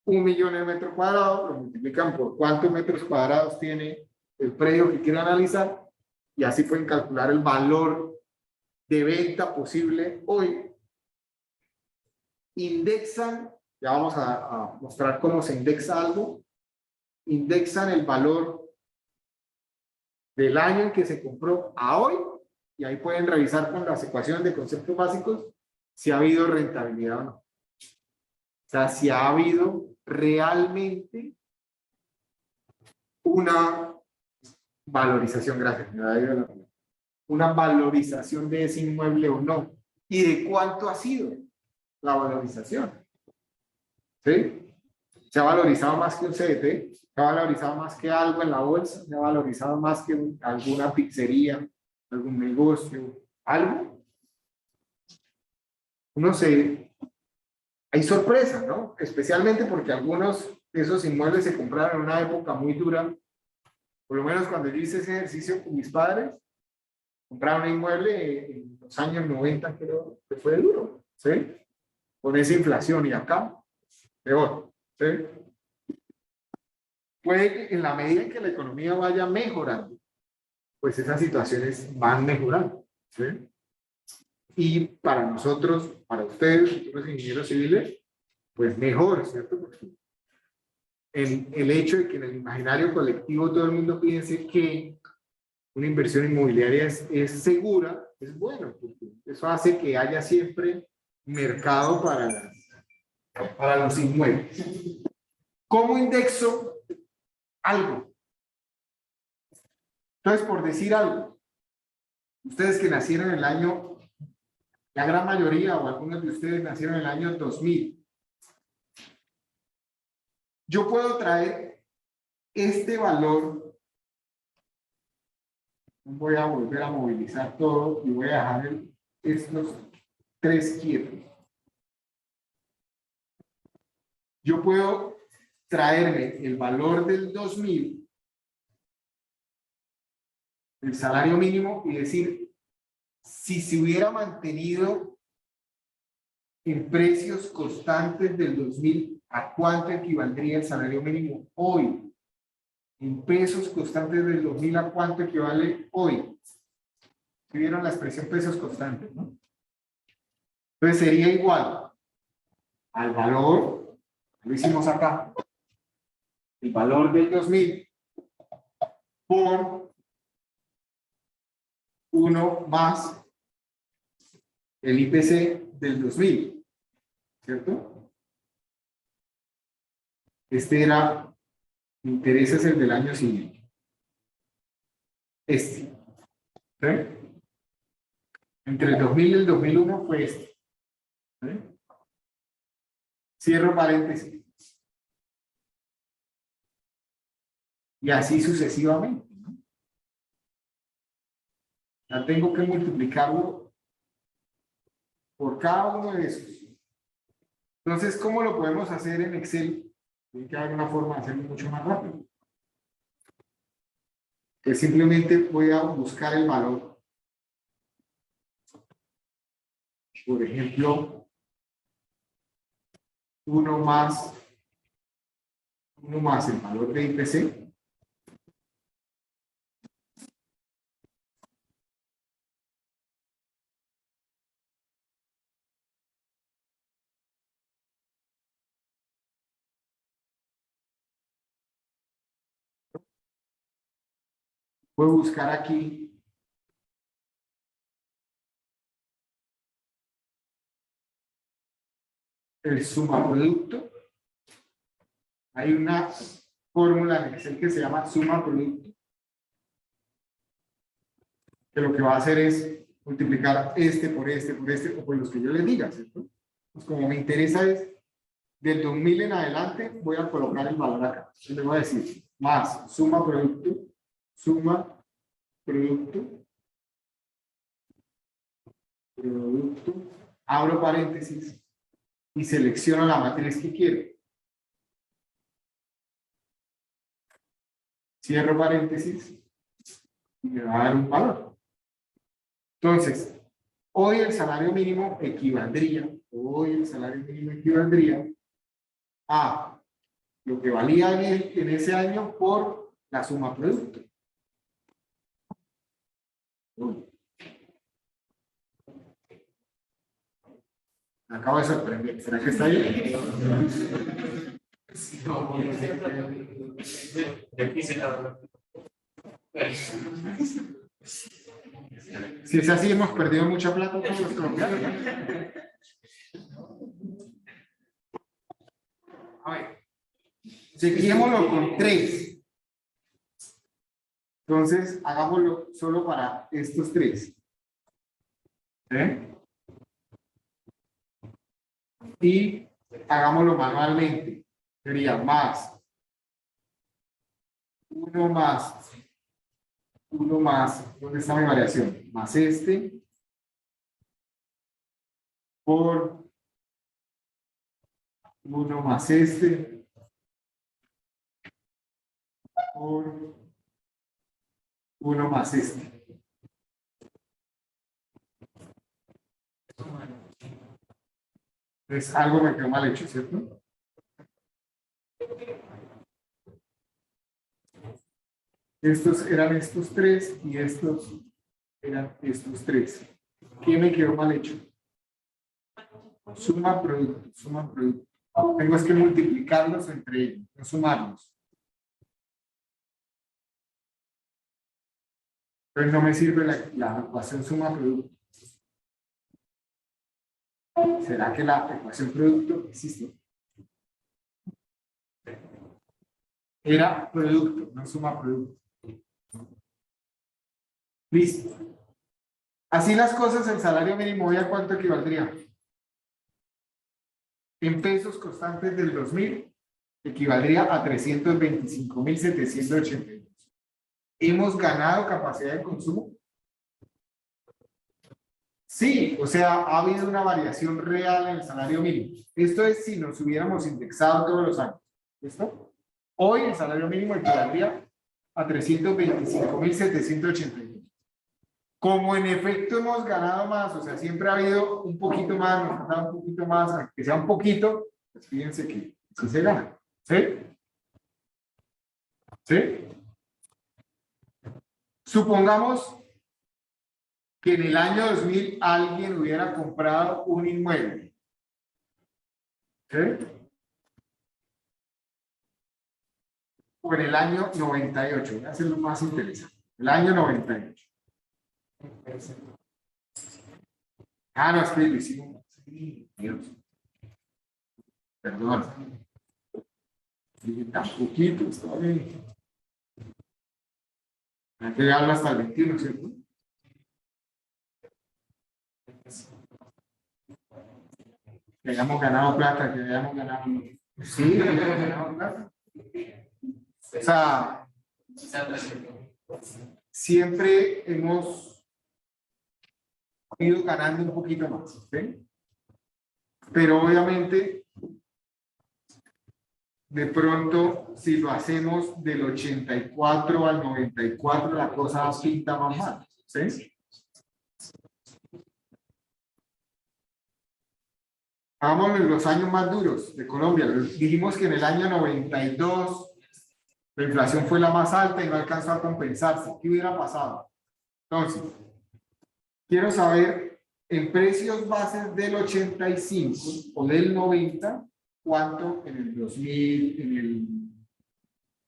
[SPEAKER 1] 1 millón de metros cuadrados, lo multiplican por cuántos metros cuadrados tiene el predio que quieren analizar y así pueden calcular el valor de venta posible hoy. Indexan, ya vamos a mostrar cómo se indexa algo, indexan el valor del año en que se compró a hoy y ahí pueden revisar con las ecuaciones de conceptos básicos si ha habido rentabilidad o no. O sea, si ha habido realmente una valorización, gracias, una valorización de ese inmueble o no, y de cuánto ha sido la valorización. ¿Sí? Se ha valorizado más que un CDT, se ha valorizado más que algo en la bolsa, se ha valorizado más que alguna pizzería, algún negocio, algo. Hay sorpresas, ¿no? Especialmente porque algunos de esos inmuebles se compraron en una época muy dura. Por lo menos cuando yo hice ese ejercicio con mis padres, compraron un inmueble en los años 90 creo que fue duro, ¿sí? Con esa inflación y acá, peor, ¿sí? Puede que en la medida en que la economía vaya mejorando, pues esas situaciones van mejorando, ¿sí? Y para nosotros, para ustedes, los ingenieros civiles, pues mejor, ¿cierto? Porque el hecho de que en el imaginario colectivo todo el mundo piense que una inversión inmobiliaria es segura, es bueno, porque eso hace que haya siempre mercado para los inmuebles. ¿Cómo indexo algo? Entonces, por decir algo, ustedes que nacieron en el año, la gran mayoría o algunos de ustedes nacieron en el año 2000, yo puedo traer este valor, voy a volver a movilizar todo y voy a dejar estos tres quietos. Yo puedo traerme el valor del 2000, el salario mínimo, y decir, si se hubiera mantenido en precios constantes del 2000, ¿a cuánto equivaldría el salario mínimo hoy? En pesos constantes del 2000, ¿a cuánto equivale hoy? Si vieron la expresión pesos constantes, ¿no? Entonces sería igual al valor, lo hicimos acá, el valor del 2000 por 1 más el IPC del 2000, ¿cierto? Este era, mi interés es el del año siguiente. Este. ¿Sí? Entre el 2000 y el 2001 fue este. ¿Sí? Cierro paréntesis. Y así sucesivamente, ¿no? Ya tengo que multiplicarlo por cada uno de esos. Entonces, ¿cómo lo podemos hacer en Excel? Tiene que haber una forma de hacerlo mucho más rápido. Que simplemente voy a buscar el valor. Por ejemplo, 1 más el valor de IPC. Voy a buscar aquí el suma producto. Hay una fórmula en Excel que se llama suma producto, que lo que va a hacer es multiplicar este, o por los que yo les diga, ¿cierto? Pues como me interesa es del 2000 en adelante, voy a colocar el valor acá. Entonces le voy a decir más suma producto, abro paréntesis y selecciono la matriz que quiero. Cierro paréntesis y me va a dar un valor. Entonces, hoy el salario mínimo equivaldría a lo que valía en ese año por la suma producto. Me acabo de sorprender. ¿Será que está ahí? Si es así, hemos perdido mucha plata con los colombianos. A ver, seguimoslo con 3. Entonces, hagámoslo solo para estos 3. Y hagámoslo manualmente. Sería más 1 más, ¿dónde está mi variación? Más este por 1 más este por 1 más este. Es algo me quedó mal hecho, ¿cierto? Estos eran estos tres y estos eran estos tres. ¿Qué me quedó mal hecho? Suma producto, suma producto. Tengo es que multiplicarlos entre ellos, no sumarlos. Entonces no me sirve la ecuación suma producto. ¿Será que la ecuación producto existe? Era producto, no suma producto. Listo. Así las cosas, el salario mínimo hoy a cuánto equivaldría. En pesos constantes del 2000 equivaldría a 325.782. ¿Hemos ganado capacidad de consumo? Sí, o sea, ha habido una variación real en el salario mínimo. Esto es si nos hubiéramos indexado todos los años. ¿Listo? Hoy el salario mínimo equivaldría a 325.782. Como en efecto hemos ganado más, o sea, siempre ha habido un poquito más, nos ha dado un poquito más, aunque sea un poquito, pues fíjense que sí se gana. ¿Sí? ¿Sí? Supongamos que en el año 2000 alguien hubiera comprado un inmueble. ¿Sí? O en el año 98, voy a hacerlo más interesante. El año 98. Ah, no, es que lo hicimos. Sí, Dios. Perdón. Sí, tan poquito, está bien. Hay que llegarlo hasta el 21, ¿cierto? Que hayamos ganado plata, que hayamos ganado. Sí, que hayamos ganado plata. O sea, siempre hemos ido ganando un poquito más, ¿sí? Pero obviamente, de pronto, si lo hacemos del 84 al 94, la cosa pinta más mal, ¿sí? Vamos en los años más duros de Colombia. Dijimos que en el año 92 la inflación fue la más alta y no alcanzó a compensarse. ¿Qué hubiera pasado? Entonces, quiero saber en precios bases del 85 o del 90, ¿cuánto en el 2000,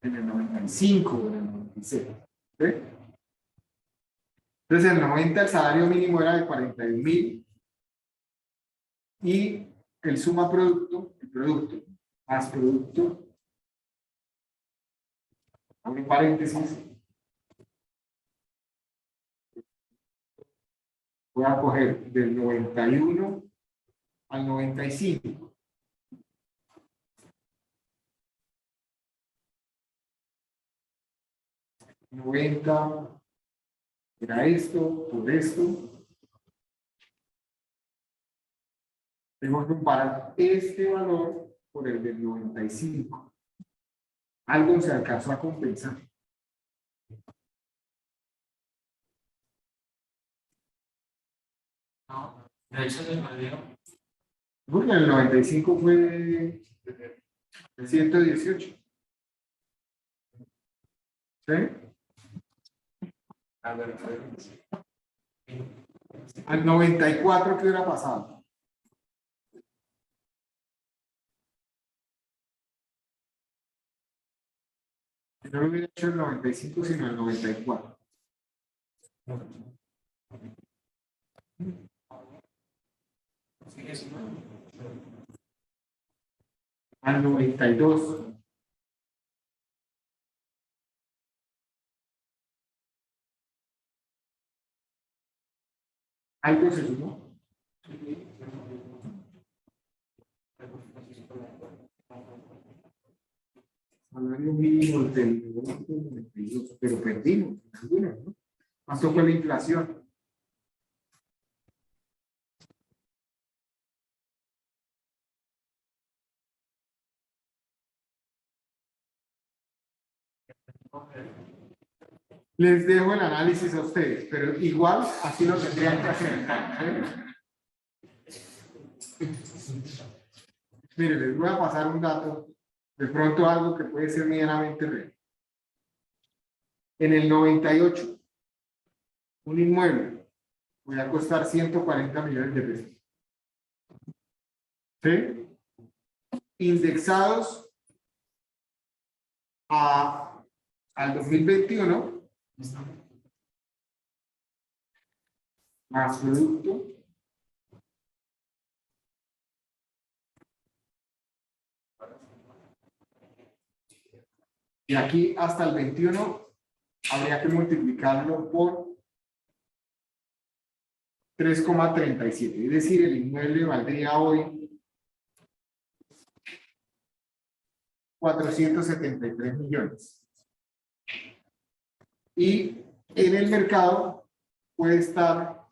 [SPEAKER 1] en el 95 o en el 96? ¿Sí? Entonces, en el 90 el salario mínimo era de 41.000 y el suma producto, el producto más producto, abro paréntesis, voy a coger del 91 al 95. $90 era esto, por esto. Tenemos que comparar este valor por el del 95. Algo se alcanzó a compensar.
[SPEAKER 2] No, de hecho se perdió.
[SPEAKER 1] Porque el 95 fue 118. ¿Sí? Al 94, ¿qué hubiera pasado? No lo hubiera hecho el 95, sino el 94. Al 92. Algo se sumó. Salario mínimo del 92, pero perdimos algunos, ¿no? ¿Cuánto fue la inflación? Les dejo el análisis a ustedes, pero igual así lo tendrían que hacer. ¿Sí? Mire, les voy a pasar un dato, de pronto algo que puede ser medianamente real. En el 98, un inmueble podía costar 140 millones de pesos. ¿Sí? Indexados al 2021, más producto, y aquí hasta el 21 habría que multiplicarlo por 3,37, es decir, el inmueble valdría hoy 473 millones. Y en el mercado puede estar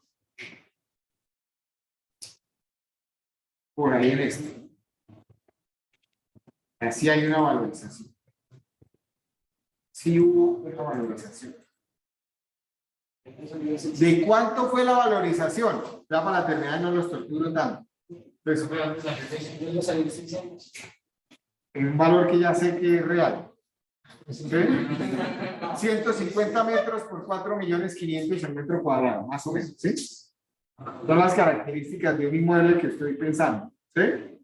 [SPEAKER 1] por ahí en este. Así hay una valorización. Sí hubo una valorización. ¿De cuánto fue la valorización? Ya para terminar, no los torturo tanto. Pues, un valor que ya sé que es real. ¿Sí? 150 metros por 4.500.000 el metro cuadrado, más o menos. ¿Sí? Son las características de un inmueble que estoy pensando. ¿Sí?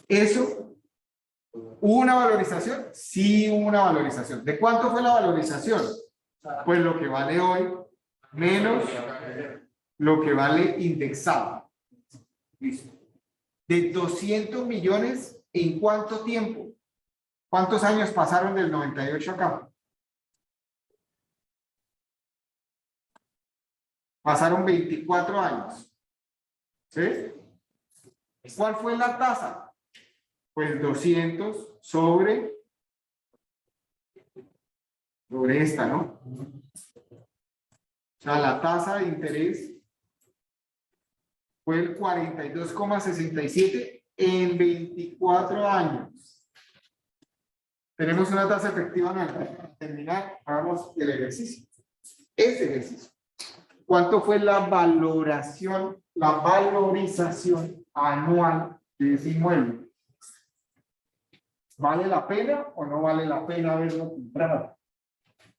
[SPEAKER 1] Eso. ¿Hubo una valorización? Sí, hubo una valorización. ¿De cuánto fue la valorización? Pues lo que vale hoy menos lo que vale indexado. Listo. De 200 millones, ¿en cuánto tiempo? ¿Cuántos años pasaron del 98 acá? Pasaron 24 años. ¿Sí? ¿Cuál fue la tasa? Pues 200 sobre esta, ¿no? O sea, la tasa de interés fue el 42,67 en 24 años. Tenemos una tasa efectiva anual. Para terminar, hagamos el ejercicio. Ese ejercicio. ¿Cuánto fue la valorización anual de ese inmueble? ¿Vale la pena o no vale la pena haberlo comprado?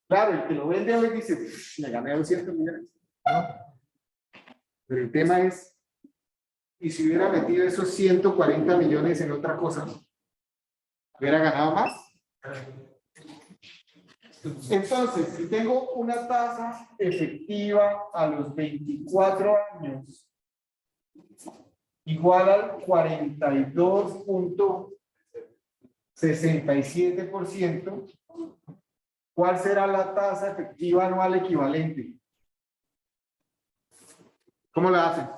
[SPEAKER 1] Claro, el que lo vende hoy dice, me gané 200 millones. ¿No? Pero el tema es, ¿y si hubiera metido esos 140 millones en otra cosa? ¿Hubiera ganado más? Entonces, si tengo una tasa efectiva a los 24 años igual al 42,67%, ¿cuál será la tasa efectiva anual equivalente? ¿Cómo la hacen?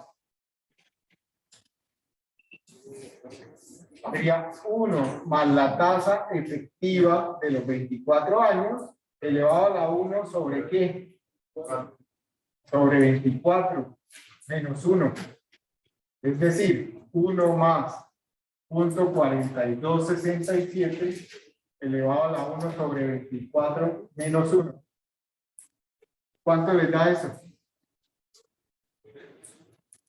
[SPEAKER 1] Sería 1 más la tasa efectiva de los 24 años elevado a la 1 sobre ¿qué? Sobre 24 menos 1. Es decir, 1 más 0.4267 elevado a la 1 sobre 24 menos 1. ¿Cuánto les da eso?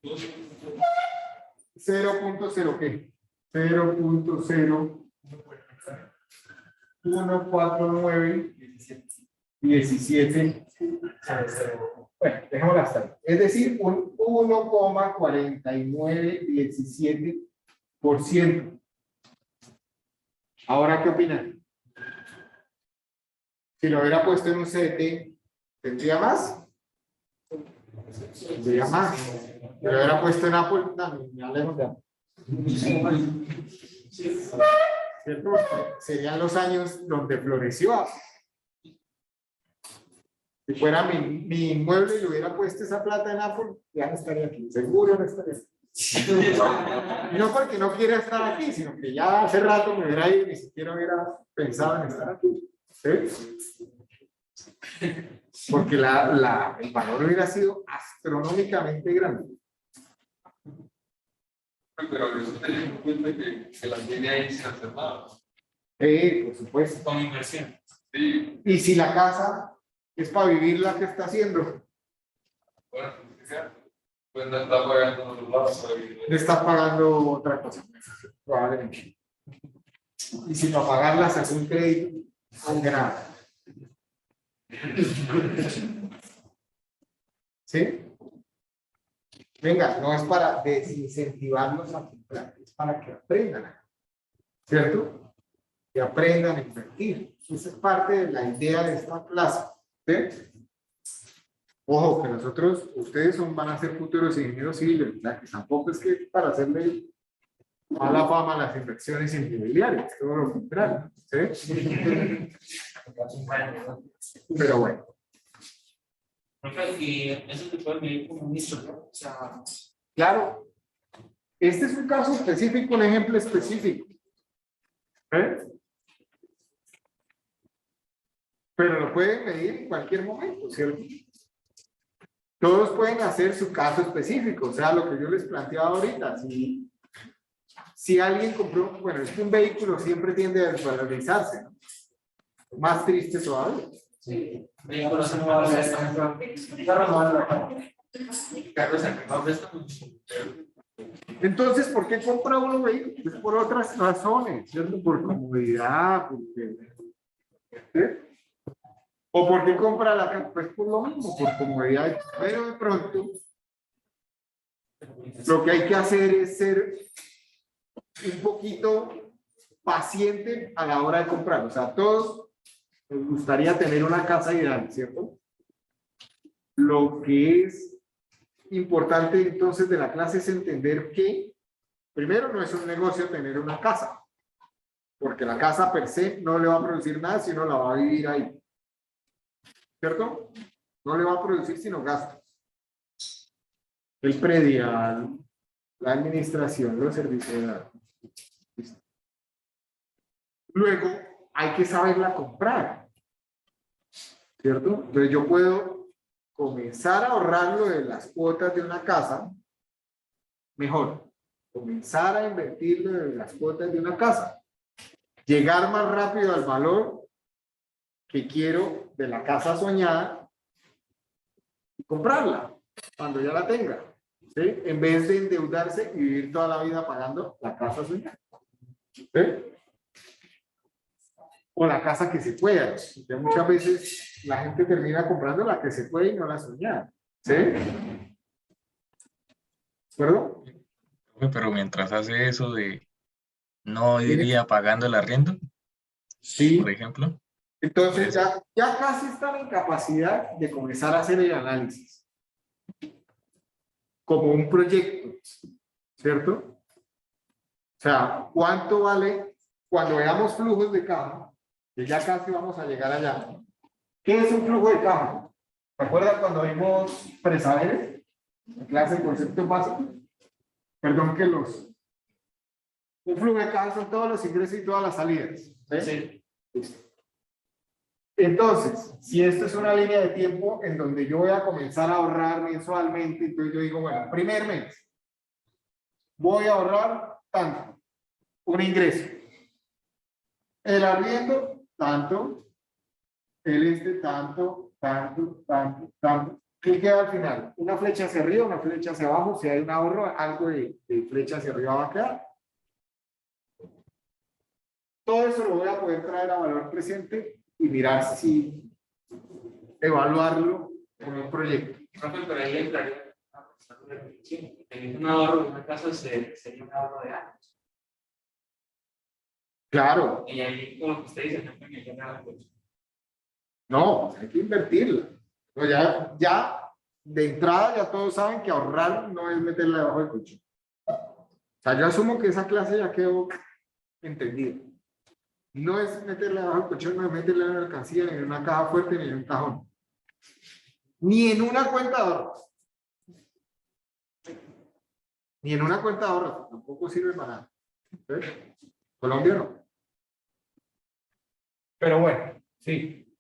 [SPEAKER 1] 0.0 ¿qué? 0.014917. Bueno, dejémosla hasta ahí. Es decir, un 1,4917%. Ahora, ¿qué opinan? Si lo hubiera puesto en un CDT, ¿tendría más? Tendría más. Si lo hubiera puesto en Apple, no, me hablemos de Apple. ¿Cierto? Serían los años donde floreció Apple. Si fuera mi inmueble y le hubiera puesto esa plata en Apple, ya no estaría aquí. Seguro no estaría aquí. Y no porque no quiera estar aquí, sino que ya hace rato me hubiera ido y ni siquiera hubiera pensado en estar aquí. ¿Sí? Porque el valor hubiera sido astronómicamente grande.
[SPEAKER 3] Pero eso teniendo en cuenta que la tiene ahí sin hacer nada.
[SPEAKER 1] Por supuesto.
[SPEAKER 2] Con inversión.
[SPEAKER 3] Sí.
[SPEAKER 1] Y si la casa es para vivirla, ¿qué está haciendo?
[SPEAKER 3] Bueno, Pues no está pagando los lados.
[SPEAKER 1] Le está pagando otra cosa, probablemente. Y si no pagarlas hace un crédito, grave. ¿Sí? Venga, no es para desincentivarlos a comprar, es para que aprendan, ¿cierto? Que aprendan a invertir. Esa es parte de la idea de esta clase. ¿Sí? Ojo, que nosotros, ustedes van a ser futuros ingenieros civiles, ¿verdad? Que tampoco es que para hacerle mala fama a las inversiones inmobiliarias, todo lo contrario. ¿Sí? Pero bueno.
[SPEAKER 2] Y eso te puede medir como un historial, o sea,
[SPEAKER 1] Claro, este es un caso específico, un ejemplo específico. ¿Eh? Pero lo pueden medir en cualquier momento, ¿cierto? Todos pueden hacer su caso específico, o sea, lo que yo les planteaba ahorita. Si alguien compró, bueno, es que un vehículo siempre tiende a desvalorizarse, ¿no? Más triste todavía.
[SPEAKER 2] sí, vehículos en nuevos
[SPEAKER 1] Entonces, ¿por qué compra uno vehículo? Pues por otras razones, ¿cierto? Por comodidad, ¿sí? ¿O por qué compra la casa? Pues por lo mismo, por comodidad. Pero de pronto, lo que hay que hacer es ser un poquito paciente a la hora de comprar. O sea, a todos nos gustaría tener una casa ideal, ¿cierto? Lo que es importante entonces de la clase es entender que primero no es un negocio tener una casa, porque la casa per se no le va a producir nada si no la va a vivir ahí, ¿cierto? No le va a producir sino gastos. El predial, la administración, los servicios de datos. Luego hay que saberla comprar, ¿cierto? Entonces yo puedo comenzar a ahorrar lo de las cuotas de una casa, mejor, comenzar a invertir lo de las cuotas de una casa, llegar más rápido al valor que quiero de la casa soñada y comprarla cuando ya la tenga, ¿sí? En vez de endeudarse y vivir toda la vida pagando la casa soñada, ¿sí? O la casa que se pueda. Porque muchas veces la gente termina comprando la que se puede y no la soñada, ¿sí? ¿De acuerdo?
[SPEAKER 4] Pero mientras hace eso de no iría pagando el arriendo,
[SPEAKER 1] Sí.
[SPEAKER 4] por ejemplo.
[SPEAKER 1] Entonces ya casi están en capacidad de comenzar a hacer el análisis como un proyecto, ¿cierto? O sea, ¿cuánto vale cuando veamos flujos de caja? Que ya casi vamos a llegar allá. ¿Qué es un flujo de caja? ¿Recuerdan cuando vimos presaberes? En clase de conceptos básicos. Perdón que los... Un flujo de caja son todos los ingresos y todas las salidas. ¿Sí?
[SPEAKER 2] Sí.
[SPEAKER 1] Listo. Entonces, si esto es una línea de tiempo en donde yo voy a comenzar a ahorrar mensualmente, entonces yo digo, bueno, primer mes, voy a ahorrar tanto, un ingreso. El arriendo, tanto, el tanto, tanto. ¿Qué queda al final? Una flecha hacia arriba, una flecha hacia abajo, si hay un ahorro, algo de flecha hacia arriba va a quedar. Todo eso lo voy a poder traer a valor presente y mirar si evaluarlo con un proyecto.
[SPEAKER 2] Pero ahí entraría un ahorro de una casa sería un ahorro de años.
[SPEAKER 1] Claro.
[SPEAKER 2] Y ahí, como usted dice, no me queda nada.
[SPEAKER 1] No, hay que invertirla. No, ya de entrada ya todos saben que ahorrar no es meterla debajo del colchón. O sea, yo asumo que esa clase ya quedó entendida. No es meterla debajo del colchón, no es meterla en una alcancía, ni en una caja fuerte, ni en un cajón. Ni en una cuenta de ahorros. Ni en una cuenta de ahorros. Tampoco sirve para nada. ¿Sí? Colombia no. Pero bueno, sí.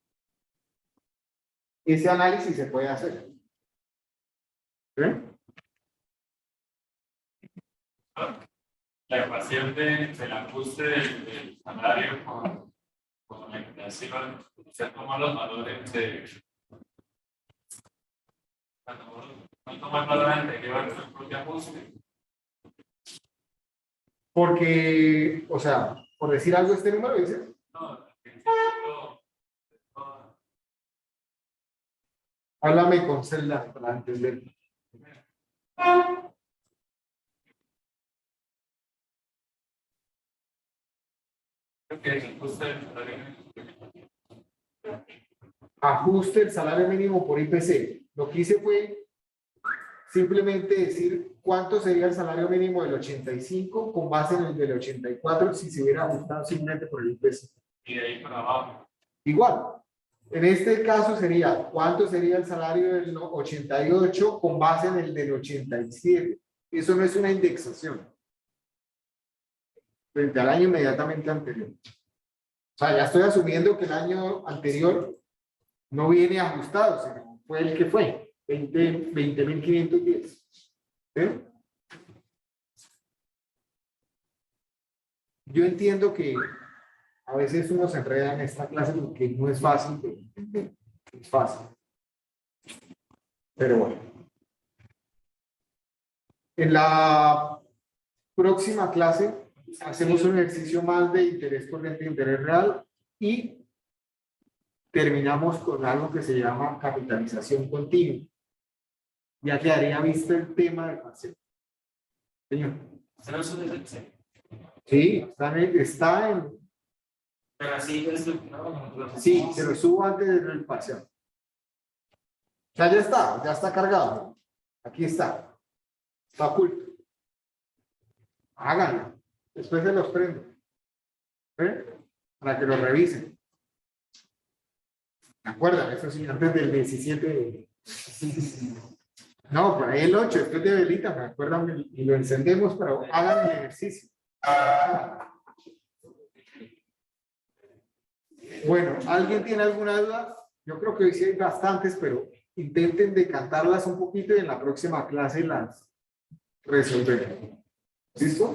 [SPEAKER 1] Ese análisis se puede hacer. ¿Sí?
[SPEAKER 5] La ecuación del ajuste del salario con la inflación, se toman los valores de poquito más valor anterior al propio ajuste.
[SPEAKER 1] Porque, o sea, por decir algo, este número dice,
[SPEAKER 5] No, al principio,
[SPEAKER 1] háblame con celda para entender.
[SPEAKER 5] creo que es el ajuste del salario.
[SPEAKER 1] Ajuste el salario mínimo por IPC. Lo que hice fue simplemente decir cuánto sería el salario mínimo del 85 con base en el del 84 si se hubiera ajustado simplemente por el IPC.
[SPEAKER 5] Y de ahí para abajo.
[SPEAKER 1] Igual, en este caso sería cuánto sería el salario del 88 con base en el del 87. Eso no es una indexación frente al año inmediatamente anterior. O sea, ya estoy asumiendo que el año anterior no viene ajustado, sino fue el que fue, 20.510. ¿Sí? Yo entiendo que a veces uno se enreda en esta clase porque no es fácil de entender. Es fácil. Pero bueno. En la próxima clase hacemos un ejercicio más de interés corriente e interés real y terminamos con algo que se llama capitalización continua. Ya quedaría visto el tema del parcial. Señor.
[SPEAKER 2] Pero eso es el C.
[SPEAKER 1] Sí, está en.
[SPEAKER 2] Pero así es lo que no.
[SPEAKER 1] Sí, se lo subo antes del parcial. O sea, ya está cargado. Aquí está. Está oculto. Háganlo. Después se los prendo. ¿Eh? Para que lo revisen. ¿Se acuerdan? Eso sí, antes del 17 de... No, por ahí el 8, después de velita, me acuerdan y lo encendemos, pero hagan el ejercicio. Bueno, ¿alguien tiene alguna duda? Yo creo que hoy sí hay bastantes, pero intenten decantarlas un poquito y en la próxima clase las resolver. ¿Listo?